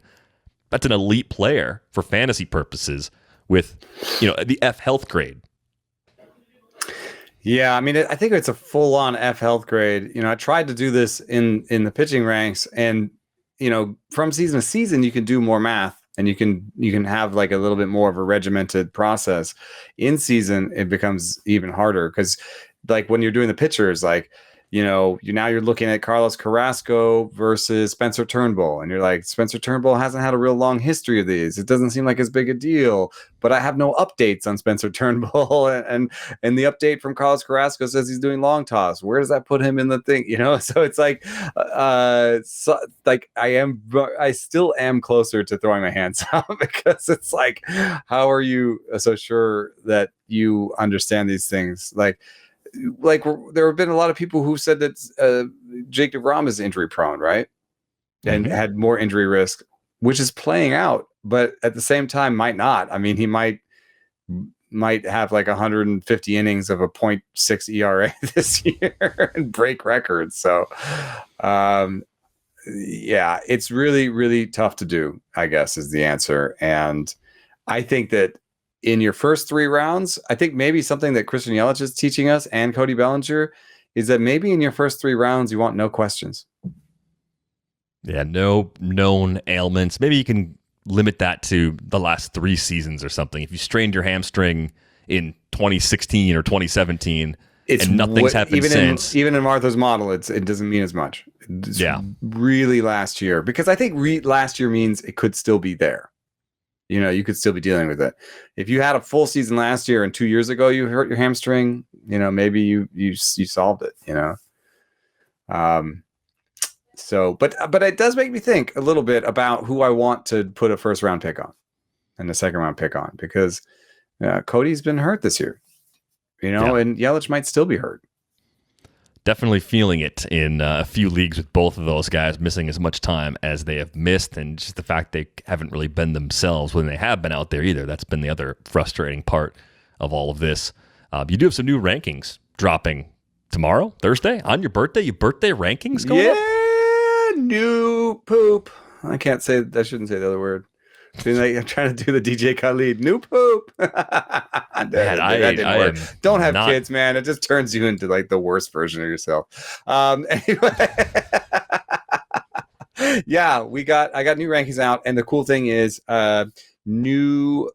A: That's an elite player for fantasy purposes with, the F health grade.
C: Yeah, I think it's a full-on F health grade. I tried to do this in the pitching ranks, and from season to season, you can do more math, and you can have like a little bit more of a regimented process. In season, it becomes even harder because, like, when you're doing the pitchers, like you're looking at Carlos Carrasco versus Spencer Turnbull, and you're like, Spencer Turnbull hasn't had a real long history of these. It doesn't seem like as big a deal, but I have no updates on Spencer Turnbull, and the update from Carlos Carrasco says he's doing long toss. Where does that put him in the thing? So it's like, I still am closer to throwing my hands up because it's like, how are you so sure that you understand these things? Like there have been a lot of people who said that Jake DeGrom is injury prone, right? And had more injury risk, which is playing out, but at the same time might not. I mean, he might have like 150 innings of a 0.6 ERA this year and break records. So, yeah, it's really, really tough to do, I guess, is the answer. And I think that in your first 3 rounds, I think maybe something that Christian Yelich is teaching us and Cody Bellinger is that maybe in your first 3 rounds, you want no questions.
A: Yeah, no known ailments. Maybe you can limit that to the last 3 seasons or something. If you strained your hamstring in 2016 or 2017 and nothing's happened since.
C: Even in Martha's model, it doesn't mean as much. It's really last year. Because I think last year means it could still be there. You could still be dealing with it. If you had a full season last year and 2 years ago you hurt your hamstring, maybe you solved it. So, but it does make me think a little bit about who I want to put a first round pick on and a second round pick on, because Cody's been hurt this year, and Yelich might still be hurt.
A: Definitely feeling it in a few leagues with both of those guys missing as much time as they have missed, and just the fact they haven't really been themselves when they have been out there either. That's been the other frustrating part of all of this. You do have some new rankings dropping tomorrow, Thursday, on your birthday. Your birthday rankings going up?
C: Yeah, new poop. I shouldn't say the other word. I'm trying to do the DJ Khaled. New poop. That didn't work. Don't have kids, man. It just turns you into like the worst version of yourself. Anyway. Yeah, I got new rankings out, and the cool thing is new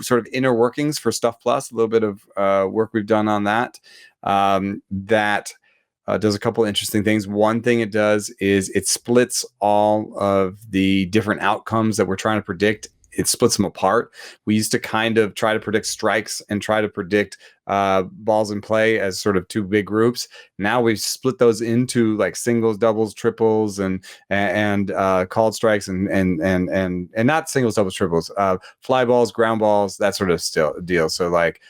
C: sort of inner workings for Stuff Plus, a little bit of work we've done on that. That does a couple of interesting things. One thing it does is it splits all of the different outcomes that we're trying to predict. It splits them apart. We used to kind of try to predict strikes and try to predict balls in play as sort of 2 big groups. Now we've split those into like singles, doubles, triples, and called strikes and not singles, doubles, triples, fly balls, ground balls, that sort of deal. So like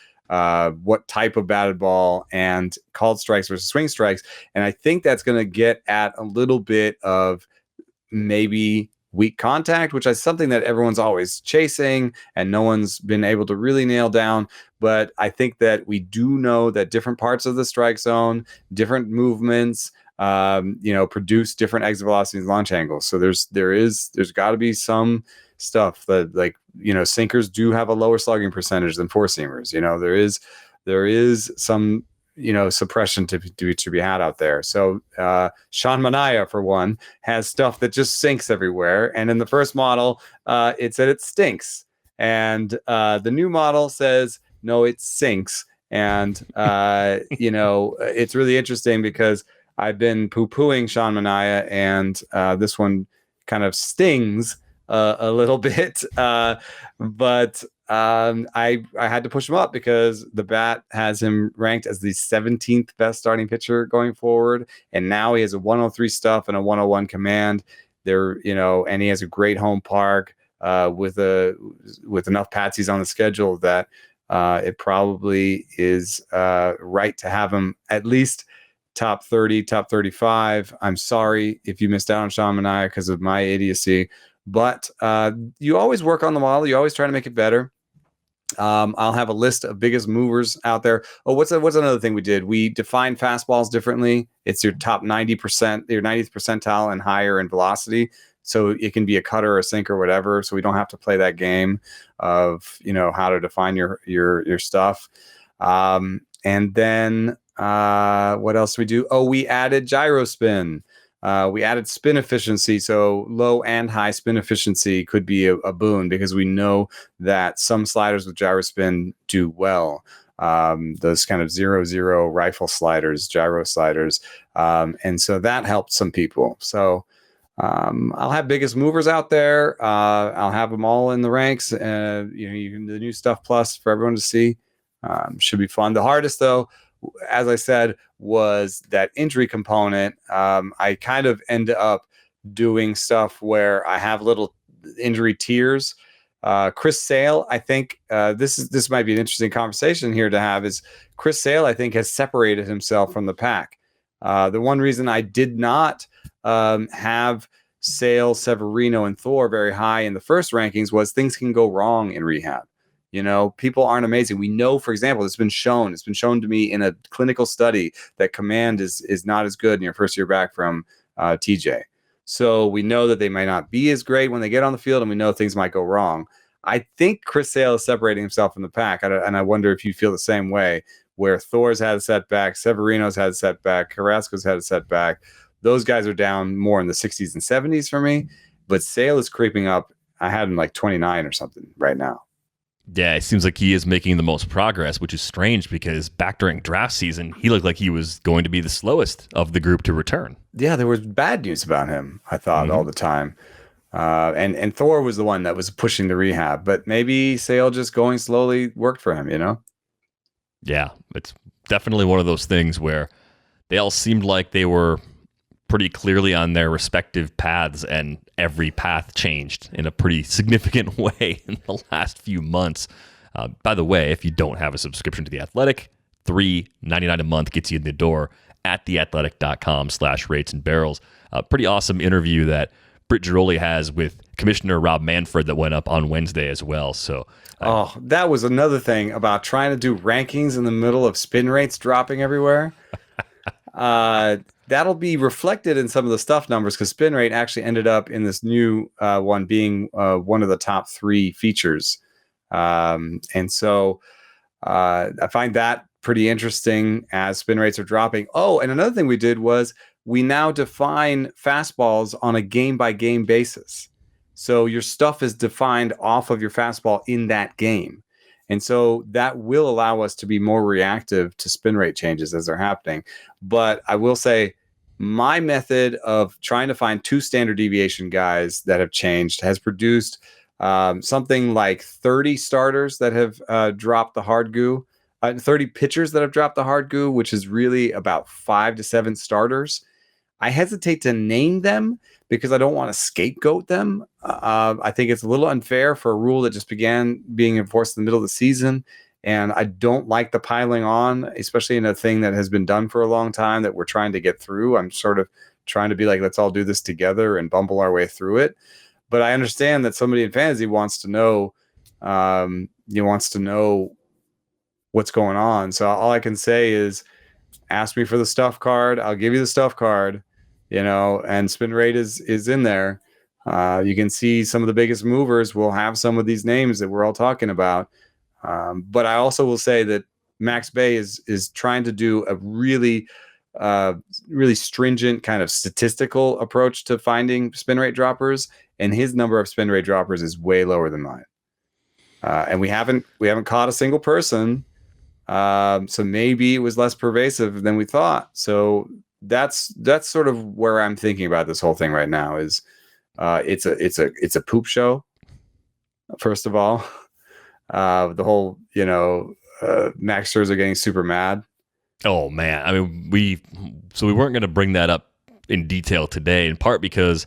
C: what type of batted ball and called strikes versus swing strikes. And I think that's going to get at a little bit of maybe weak contact, which is something that everyone's always chasing and no one's been able to really nail down. But I think that we do know that different parts of the strike zone, different movements, produce different exit velocities and launch angles. So there's got to be some stuff that sinkers do have a lower slugging percentage than 4-seamers. There is some suppression to be had out there. So Sean Manaea, for one, has stuff that just sinks everywhere, and in the first model it said it stinks, and the new model says no, it sinks. And it's really interesting because I've been poo-pooing Sean Manaea, and this one kind of stings a little bit, but I had to push him up because the bat has him ranked as the 17th best starting pitcher going forward, and now he has a 103 stuff and a 101 command there, and he has a great home park with enough patsies on the schedule that it probably is right to have him at least top 30, top 35. I'm sorry if you missed out on Sean Manaea because of my idiocy. But you always work on the model. You always try to make it better. I'll have a list of biggest movers out there. Oh, what's another thing we did? We defined fastballs differently. It's your top 90%, your 90th percentile and higher in velocity. So it can be a cutter or a sinker or whatever. So we don't have to play that game of, how to define your stuff. And then what else do we do? Oh, we added gyro spin. We added spin efficiency, so low and high spin efficiency could be a boon because we know that some sliders with gyro spin do well. those kind of 0-0 rifle sliders, gyro sliders. And so that helped some people. So I'll have biggest movers out there. I'll have them all in the ranks. The new stuff plus for everyone to see. Should be fun. The hardest, though, as I said, was that injury component. I kind of end up doing stuff where I have little injury tiers. Chris Sale, I think this might be an interesting conversation here to have, is Chris Sale, I think, has separated himself from the pack. The one reason I did not have Sale, Severino, and Thor very high in the first rankings was things can go wrong in rehab. People aren't amazing. We know, for example, it's been shown to me in a clinical study that command is not as good in your first year back from TJ. So we know that they might not be as great when they get on the field, and we know things might go wrong. I think Chris Sale is separating himself from the pack, and I wonder if you feel the same way, where Thor's had a setback, Severino's had a setback, Carrasco's had a setback. Those guys are down more in the 60s and 70s for me, but Sale is creeping up. I had him like 29 or something right now.
A: Yeah, it seems like he is making the most progress, which is strange because back during draft season, he looked like he was going to be the slowest of the group to return.
C: Yeah, there was bad news about him, I thought, all the time. And Thor was the one that was pushing the rehab, but maybe Sale just going slowly worked for him,
A: Yeah, it's definitely one of those things where they all seemed like they were pretty clearly on their respective paths, and every path changed in a pretty significant way in the last few months. By the way, if you don't have a subscription to The Athletic, $3.99 a month gets you in the door at theathletic.com/rates and barrels. Pretty awesome interview that Britt Giroli has with Commissioner Rob Manfred that went up on Wednesday as well. So,
C: that was another thing about trying to do rankings in the middle of spin rates dropping everywhere. That'll be reflected in some of the stuff numbers, because spin rate actually ended up in this new one being one of the top 3 features. And so I find that pretty interesting as spin rates are dropping. Oh, and another thing we did was we now define fastballs on a game-by-game basis. So your stuff is defined off of your fastball in that game. And so that will allow us to be more reactive to spin rate changes as they're happening. But I will say my method of trying to find 2 standard deviation guys that have changed has produced something like 30 starters that have dropped the hard goo, 30 pitchers that have dropped the hard goo, which is really about 5 to 7 starters. I hesitate to name them because I don't want to scapegoat them. I think it's a little unfair for a rule that just began being enforced in the middle of the season. And I don't like the piling on, especially in a thing that has been done for a long time that we're trying to get through. I'm sort of trying to be like, let's all do this together and bumble our way through it. But I understand that somebody in fantasy wants to know, what's going on. So all I can say is ask me for the stuff card. I'll give you the stuff card, and spin rate is in there. You can see some of the biggest movers will have some of these names that we're all talking about. But I also will say that Max Bay is trying to do a really stringent kind of statistical approach to finding spin rate droppers, and his number of spin rate droppers is way lower than mine. And we haven't caught a single person. So maybe it was less pervasive than we thought. So that's sort of where I'm thinking about this whole thing right now. Is it's a poop show. First of all, the whole Max Scherzer getting super mad.
A: Oh man, I mean we weren't going to bring that up in detail today, in part because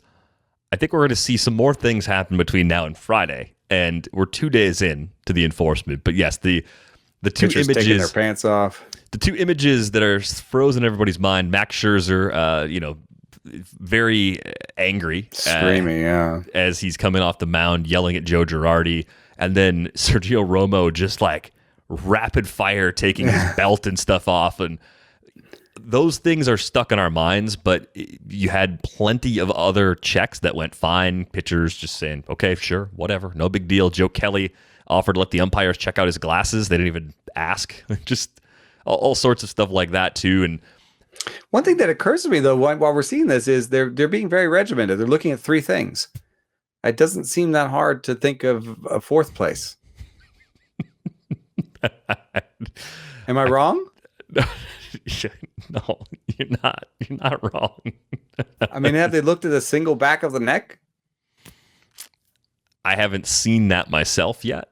A: I think we're going to see some more things happen between now and Friday, and we're 2 days in to the enforcement. But yes, the 2
C: Pitchers
A: images,
C: taking their pants off.
A: the 2 images that are frozen in everybody's mind. Max Scherzer, very angry,
C: screaming,
A: as he's coming off the mound, yelling at Joe Girardi, and then Sergio Romo just like rapid fire taking his belt and stuff off, and those things are stuck in our minds. But you had plenty of other checks that went fine. Pitchers just saying, okay, sure, whatever, no big deal. Joe Kelly offered to let the umpires check out his glasses. They didn't even ask. Just all sorts of stuff like that too. And
C: one thing that occurs to me though, while we're seeing this, is they're being very regimented. They're looking at 3 things. It doesn't seem that hard to think of a 4th place. Am I wrong?
A: No, you're not. You're not wrong.
C: I mean, have they looked at the single back of the neck?
A: I haven't seen that myself yet.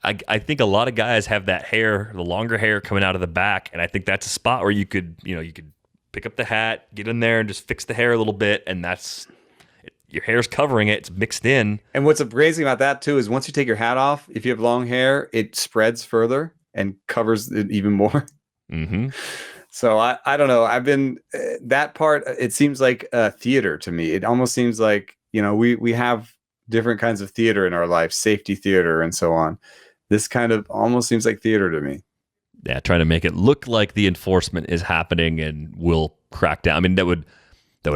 A: I think a lot of guys have that hair, the longer hair coming out of the back, and I think that's a spot where you could pick up the hat, get in there, and just fix the hair a little bit, and your hair's covering it. It's mixed in.
C: And what's amazing about that too is once you take your hat off, if you have long hair, it spreads further and covers it even more.
A: Mm-hmm.
C: So I don't know. I've been that part. It seems like theater to me. It almost seems like we have different kinds of theater in our life, safety theater and so on. This kind of almost seems like theater to me.
A: Yeah, trying to make it look like the enforcement is happening and will crack down. I mean, that would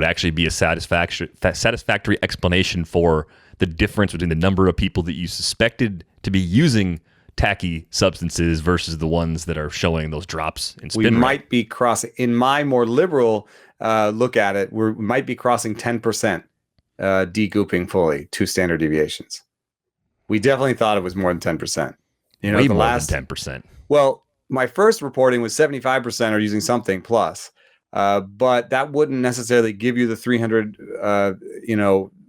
A: actually be a satisfactory explanation for the difference between the number of people that you suspected to be using tacky substances versus the ones that are showing those drops in spin rate.
C: We might be crossing, in my more liberal look at it, we might be crossing 10% de-gooping fully, 2 standard deviations. We definitely thought it was more than 10%.
A: Way more than 10%.
C: Well, my first reporting was 75% are using something plus, but that wouldn't necessarily give you the 300,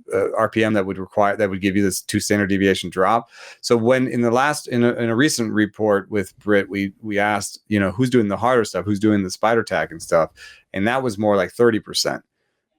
C: RPM that would give you this 2 standard deviation drop. So when in a recent report with Britt, we asked, who's doing the harder stuff, who's doing the spider tack and stuff, and that was more like 30%.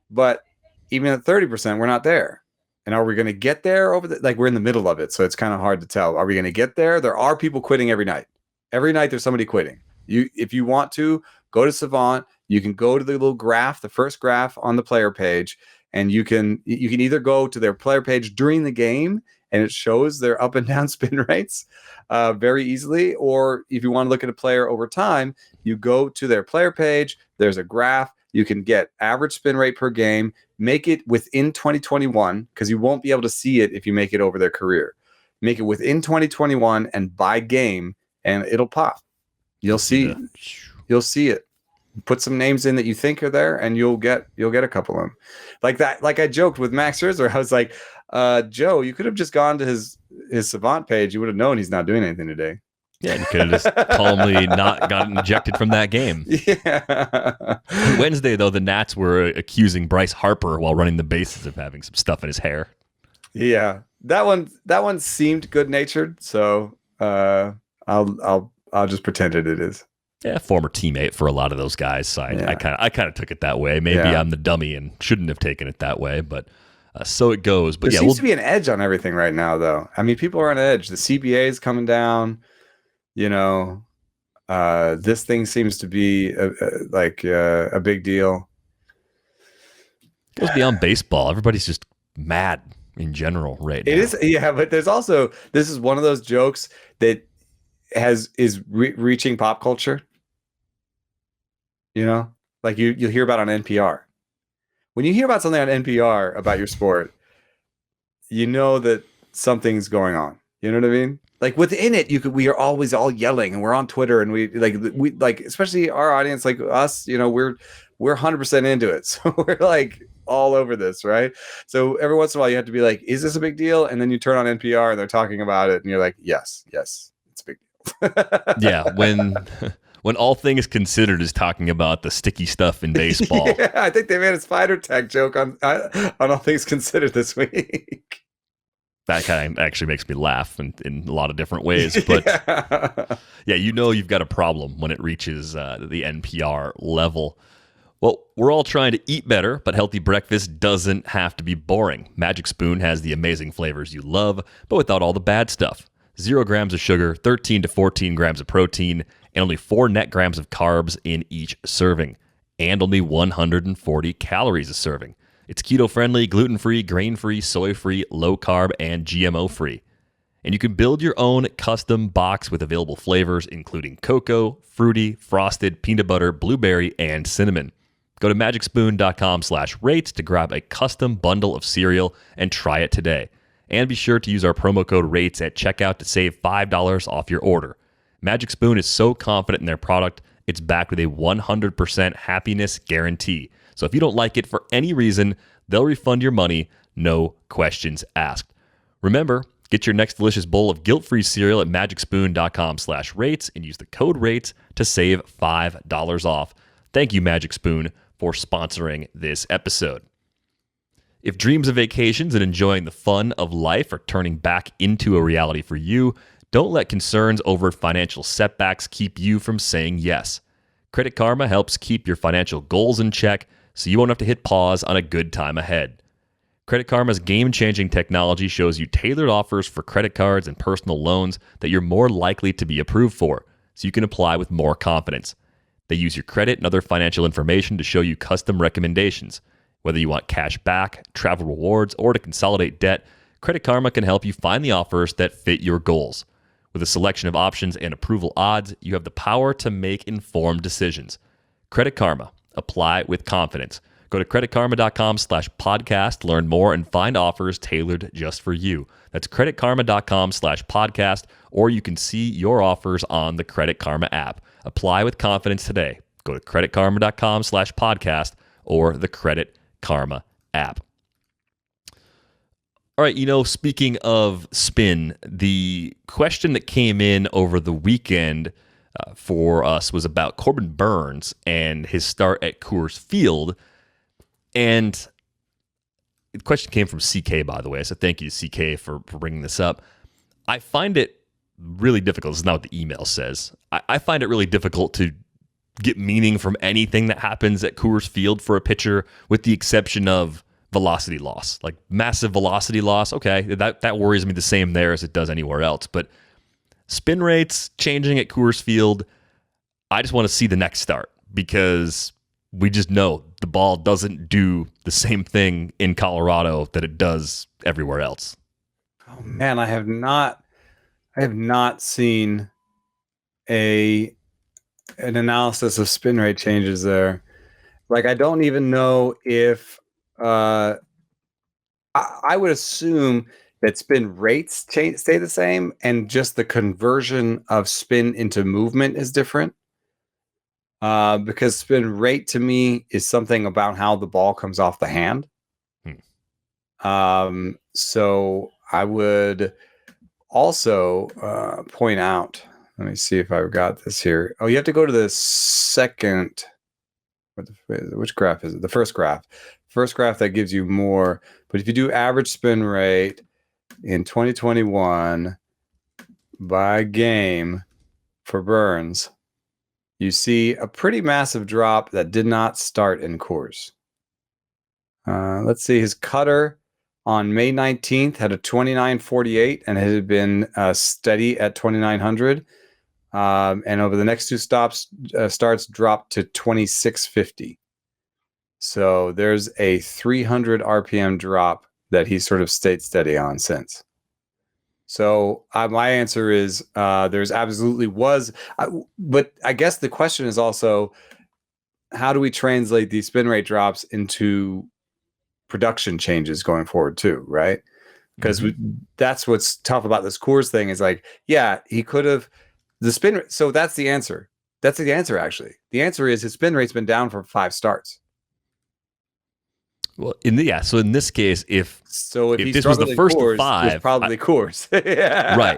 C: But even at 30%, we're not there. And are we going to get there we're in the middle of it, so it's kind of hard to tell. Are we going to get there? There are people quitting every night. Every night there's somebody quitting. If you want to go to Savant, you can go to the little graph, the first graph on the player page, and you can either go to their player page during the game and it shows their up and down spin rates very easily, or if you want to look at a player over time, you go to their player page, there's a graph, you can get average spin rate per game, make it within 2021, because you won't be able to see it if you make it over their career. Make it within 2021 and by game, and it'll pop. You'll see it. Put some names in that you think are there, and you'll get a couple of them. Like that. Like I joked with Max Scherzer, I was like, Joe, you could have just gone to his Savant page. You would have known he's not doing anything today.
A: Yeah, you could have just calmly not gotten ejected from that game.
C: Yeah.
A: On Wednesday, though, the Nats were accusing Bryce Harper while running the bases of having some stuff in his hair.
C: Yeah, that one seemed good natured. So I'll just pretend it is.
A: Yeah, former teammate for a lot of those guys. So I kind of took it that way. Maybe I'm the dummy and shouldn't have taken it that way, but so it goes. But
C: there seems to be an edge on everything right now, though. I mean, people are on edge. The CBA is coming down. This thing seems to be a big deal.
A: It goes beyond baseball. Everybody's just mad in general right now.
C: It is, yeah, but there's also, this is one of those jokes that is reaching pop culture. Like you'll hear about on NPR. When you hear about something on NPR about your sport, you know that something's going on. You know what I mean? Like within it, we are always all yelling, and we're on Twitter, and we especially our audience, like us, we're 100% into it. So we're like all over this, right? So every once in a while you have to be like, is this a big deal? And then you turn on NPR and they're talking about it, and you're like, yes, it's a big deal.
A: Yeah, when All Things Considered is talking about the sticky stuff in baseball.
C: Yeah, I think they made a spider tag joke on All Things Considered this week.
A: That kind of actually makes me laugh in a lot of different ways. But yeah, you've got a problem when it reaches the NPR level. Well, we're all trying to eat better, but healthy breakfast doesn't have to be boring. Magic Spoon has the amazing flavors you love, but without all the bad stuff. 0 grams of sugar, 13 to 14 grams of protein, and only 4 net grams of carbs in each serving. And only 140 calories a serving. It's keto-friendly, gluten-free, grain-free, soy-free, low-carb, and GMO-free. And you can build your own custom box with available flavors, including cocoa, fruity, frosted, peanut butter, blueberry, and cinnamon. Go to magicspoon.com/rates to grab a custom bundle of cereal and try it today. And be sure to use our promo code RATES at checkout to save $5 off your order. Magic Spoon is so confident in their product, it's backed with a 100% happiness guarantee. So if you don't like it for any reason, they'll refund your money, no questions asked. Remember, Get your next delicious bowl of guilt-free cereal at magicspoon.com/rates and use the code RATES to save $5 off. Thank you, Magic Spoon, for sponsoring this episode. If dreams of vacations and enjoying the fun of life are turning back into a reality for you, don't let concerns over financial setbacks keep you from saying yes. Credit Karma helps keep your financial goals in check so you won't have to hit pause on a good time ahead. Credit Karma's game-changing technology shows you tailored offers for credit cards and personal loans that you're more likely to be approved for, so you can apply with more confidence. They use your credit and other financial information to show you custom recommendations. Whether you want cash back, travel rewards, or to consolidate debt, Credit Karma can help you find the offers that fit your goals. With a selection of options and approval odds, you have the power to make informed decisions. Credit Karma. Apply with confidence. Go to creditkarma.com/podcast, learn more, and find offers tailored just for you. That's creditkarma.com/podcast, or you can see your offers on the Credit Karma app. Apply with confidence today. Go to creditkarma.com/podcast or the Credit Karma app. All right, speaking of spin, the question that came in over the weekend for us was about Corbin Burnes and his start at Coors Field. And the question came from CK, by the way. So thank you to CK for bringing this up. I find it really difficult. This is not what the email says. I find it really difficult to get meaning from anything that happens at Coors Field for a pitcher, with the exception of velocity loss. Like massive velocity loss, okay, that worries me the same there as it does anywhere else. But spin rates changing at Coors Field, I just want to see the next start, because we just know the ball doesn't do the same thing in Colorado that it does everywhere else.
C: Oh man, I have not seen an analysis of spin rate changes there. Like, I don't even know if I would assume that spin rates stay the same, and just the conversion of spin into movement is different. Because spin rate to me is something about how the ball comes off the hand. So I would also point out, let me see if I've got this here. Oh, you have to go to the second, which graph is it? The first graph. First graph that gives you more. But if you do average spin rate in 2021 by game for Burnes, you see a pretty massive drop that did not start in Coors. Let's see, his cutter on May 19th had a 29.48 and it had been steady at 2,900. And over the next two starts dropped to 26.50. So there's a 300 RPM drop that he sort of stayed steady on since. So my answer is there's absolutely was, but I guess the question is also, how do we translate these spin rate drops into production changes going forward too, right? Because that's what's tough about this Coors thing is like, yeah, he could have the spin. So that's the answer. That's the answer, actually. The answer is his spin rate's been down for 5 starts.
A: Well, so in this case, if this was the first
C: Coors,
A: of 5,
C: it's probably Coors. Yeah.
A: Right.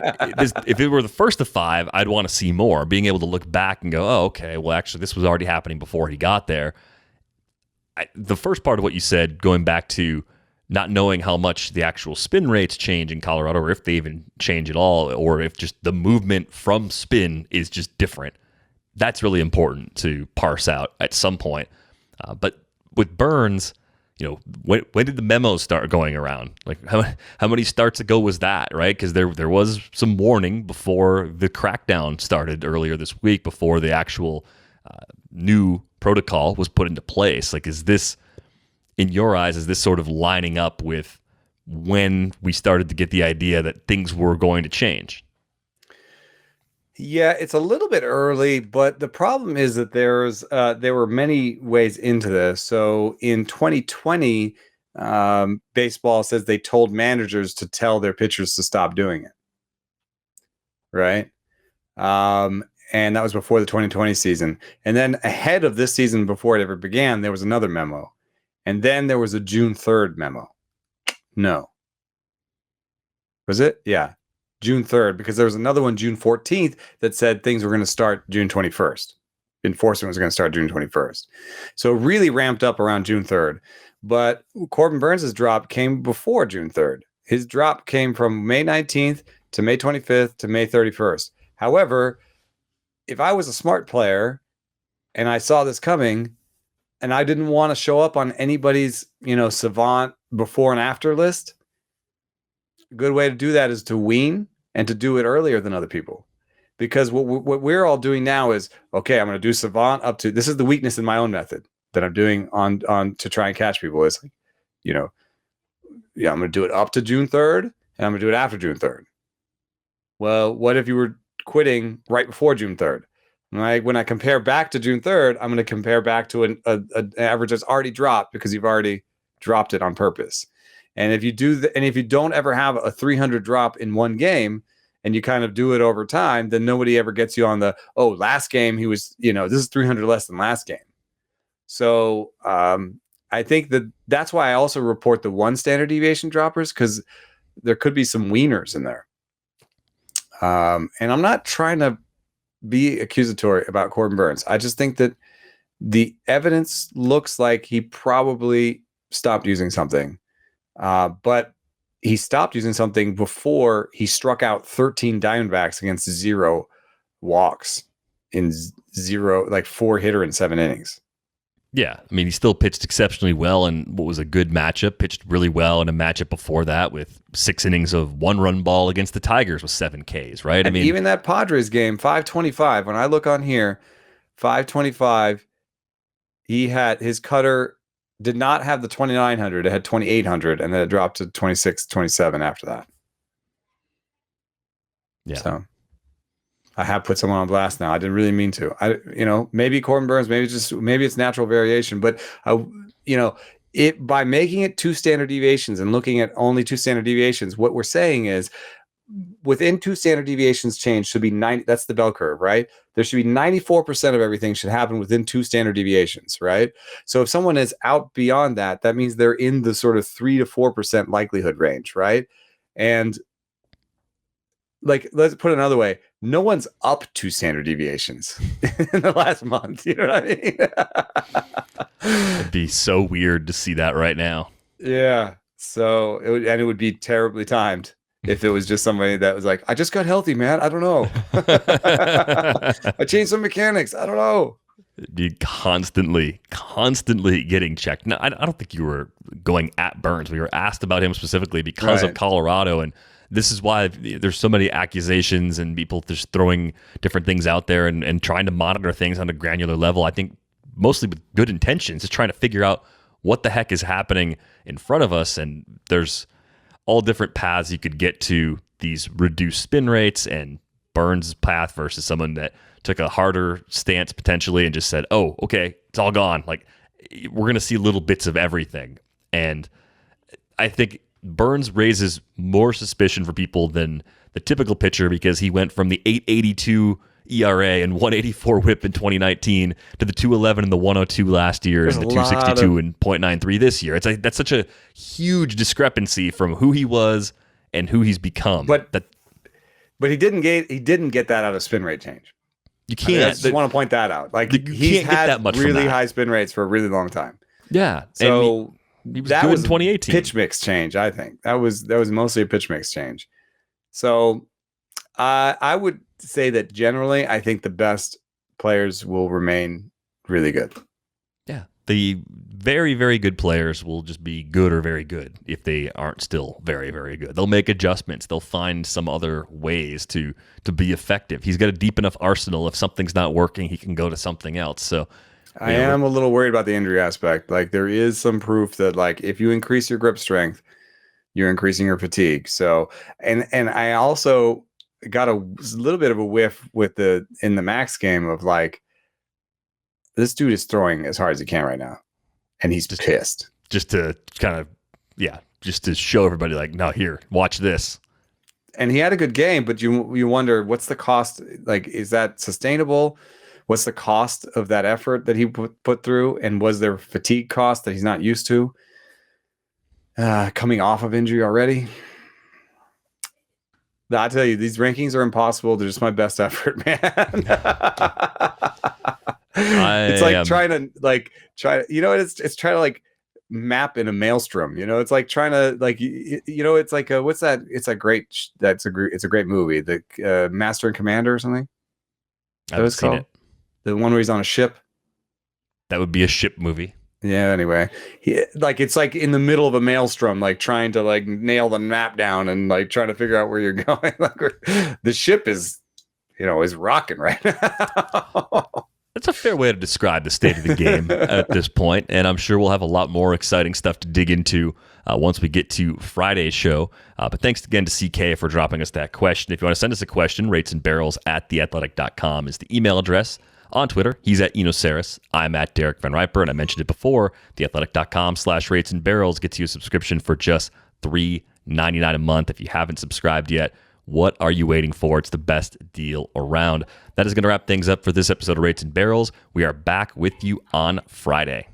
A: If it were the first of 5, I'd want to see more. Being able to look back and go, oh, okay, well, actually, this was already happening before he got there. The first part of what you said, going back to not knowing how much the actual spin rates change in Colorado, or if they even change at all, or if just the movement from spin is just different, that's really important to parse out at some point. But with Burnes, when did the memos start going around? Like how many starts ago was that, right? Because there was some warning before the crackdown started earlier this week, before the actual new protocol was put into place. Like, is this, in your eyes, is this sort of lining up with when we started to get the idea that things were going to change?
C: Yeah, it's a little bit early, but the problem is that there were many ways into this. So in 2020, baseball says they told managers to tell their pitchers to stop doing it. Right? And that was before the 2020 season. And then ahead of this season, before it ever began, there was another memo. And then there was a June 3rd memo. No. Was it? Yeah. June 3rd, because there was another one June 14th that said things were going to start June 21st. Enforcement was going to start June 21st. So it really ramped up around June 3rd. But Corbin Burnes' drop came before June 3rd. His drop came from May 19th to May 25th to May 31st. However, if I was a smart player and I saw this coming and I didn't want to show up on anybody's, savant before and after list, a good way to do that is to wean and to do it earlier than other people. Because what we're all doing now is, okay, I'm going to do savant up to, this is the weakness in my own method that I'm doing on to try and catch people. Is like, I'm going to do it up to June 3rd and I'm going to do it after June 3rd. Well, what if you were quitting right before June 3rd? Right? When I compare back to June 3rd, I'm going to compare back to an average that's already dropped because you've already dropped it on purpose. And if you do and if you don't ever have a 300 drop in one game and you kind of do it over time, then nobody ever gets you on the, last game he was, this is 300 less than last game. So I think that's why I also report the 1 standard deviation droppers, because there could be some wieners in there. And I'm not trying to be accusatory about Corbin Burnes. I just think that the evidence looks like he probably stopped using something. But he stopped using something before he struck out 13 Diamondbacks against 0 walks in 4 hitter in 7 innings.
A: Yeah, I mean, he still pitched exceptionally well in what was a good matchup, pitched really well in a matchup before that with 6 innings of 1-run ball against the Tigers with 7 Ks, right?
C: And even that Padres game, 525, when I look on here, 525, he had his cutter did not have the 2,900. It had 2,800, and then it dropped to 26, 27 after that.
A: Yeah.
C: So I have put someone on blast now. I didn't really mean to. Maybe Corbin Burnes, maybe it's natural variation, but by making it 2 standard deviations and looking at only 2 standard deviations, what we're saying is within 2 standard deviations change should be 90. That's the bell curve, right? There should be 94% of everything should happen within 2 standard deviations, right? So if someone is out beyond that, that means they're in the sort of 3 to 4% likelihood range, right? And let's put it another way. No one's up 2 standard deviations in the last month. You know what I mean?
A: It'd be so weird to see that right now.
C: Yeah. So it would be terribly timed if it was just somebody that was like, I just got healthy, man. I don't know. I changed some mechanics. I don't know.
A: Be constantly getting checked. Now, I don't think you were going at Burnes. We were asked about him specifically because of Colorado, and this is why there's so many accusations and people just throwing different things out there and trying to monitor things on a granular level. I think mostly with good intentions, just trying to figure out what the heck is happening in front of us. And there's all different paths you could get to these reduced spin rates, and Burnes' path versus someone that took a harder stance potentially and just said, oh, okay, it's all gone. Like, we're going to see little bits of everything. And I think Burnes raises more suspicion for people than the typical pitcher, because he went from the 8.82 ERA and 184 whip in 2019 to the 211 and the 102 last year and the 262 and 0.93 this year. That's such a huge discrepancy from who he was and who he's become.
C: But he didn't get that out of spin rate change.
A: You can't.
C: I just want to point that out. Like,
A: he's had that much
C: really high spin rates for a really long time.
A: Yeah.
C: So
A: he was good in 2018.
C: Pitch mix change, I think. That was mostly a pitch mix change. So I would say that generally, I think the best players will remain really good.
A: Yeah. The very, very good players will just be good or very good if they aren't still very, very good. They'll make adjustments. They'll find some other ways to be effective. He's got a deep enough arsenal. If something's not working, he can go to something else. So
C: I am a little worried about the injury aspect. Like, there is some proof that, like, if you increase your grip strength, you're increasing your fatigue. So, and I also got a little bit of a whiff in the Max game of, like, this dude is throwing as hard as he can right now, and he's just pissed.
A: Just to kind of, just to show everybody, like, no, here, watch this.
C: And he had a good game, but you wonder, what's the cost? Like, is that sustainable? What's the cost of that effort that he put through? And was there fatigue cost that he's not used to? Coming off of injury already? I tell you, these rankings are impossible. They're just my best effort, man. It's like trying to it's trying to like map in a maelstrom. It's like trying to like it's like what's that? It's a great movie, the Master and Commander or something.
A: I've seen it.
C: The one where he's on a ship.
A: That would be a ship movie.
C: Yeah. Anyway, it's like in the middle of a maelstrom, like trying to like nail the map down and like trying to figure out where you're going. The ship is rocking right now.
A: That's a fair way to describe the state of the game at this point, and I'm sure we'll have a lot more exciting stuff to dig into once we get to Friday's show. But thanks again to CK for dropping us that question. If you want to send us a question, ratesandbarrels@theathletic.com is the email address. On Twitter, he's at Enoceris. I'm at Derek Van Riper, and I mentioned it before. Theathletic.com/ratesandbarrels gets you a subscription for just $3.99 a month. If you haven't subscribed yet, what are you waiting for? It's the best deal around. That is going to wrap things up for this episode of Rates and Barrels. We are back with you on Friday.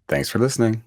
C: Thanks for listening.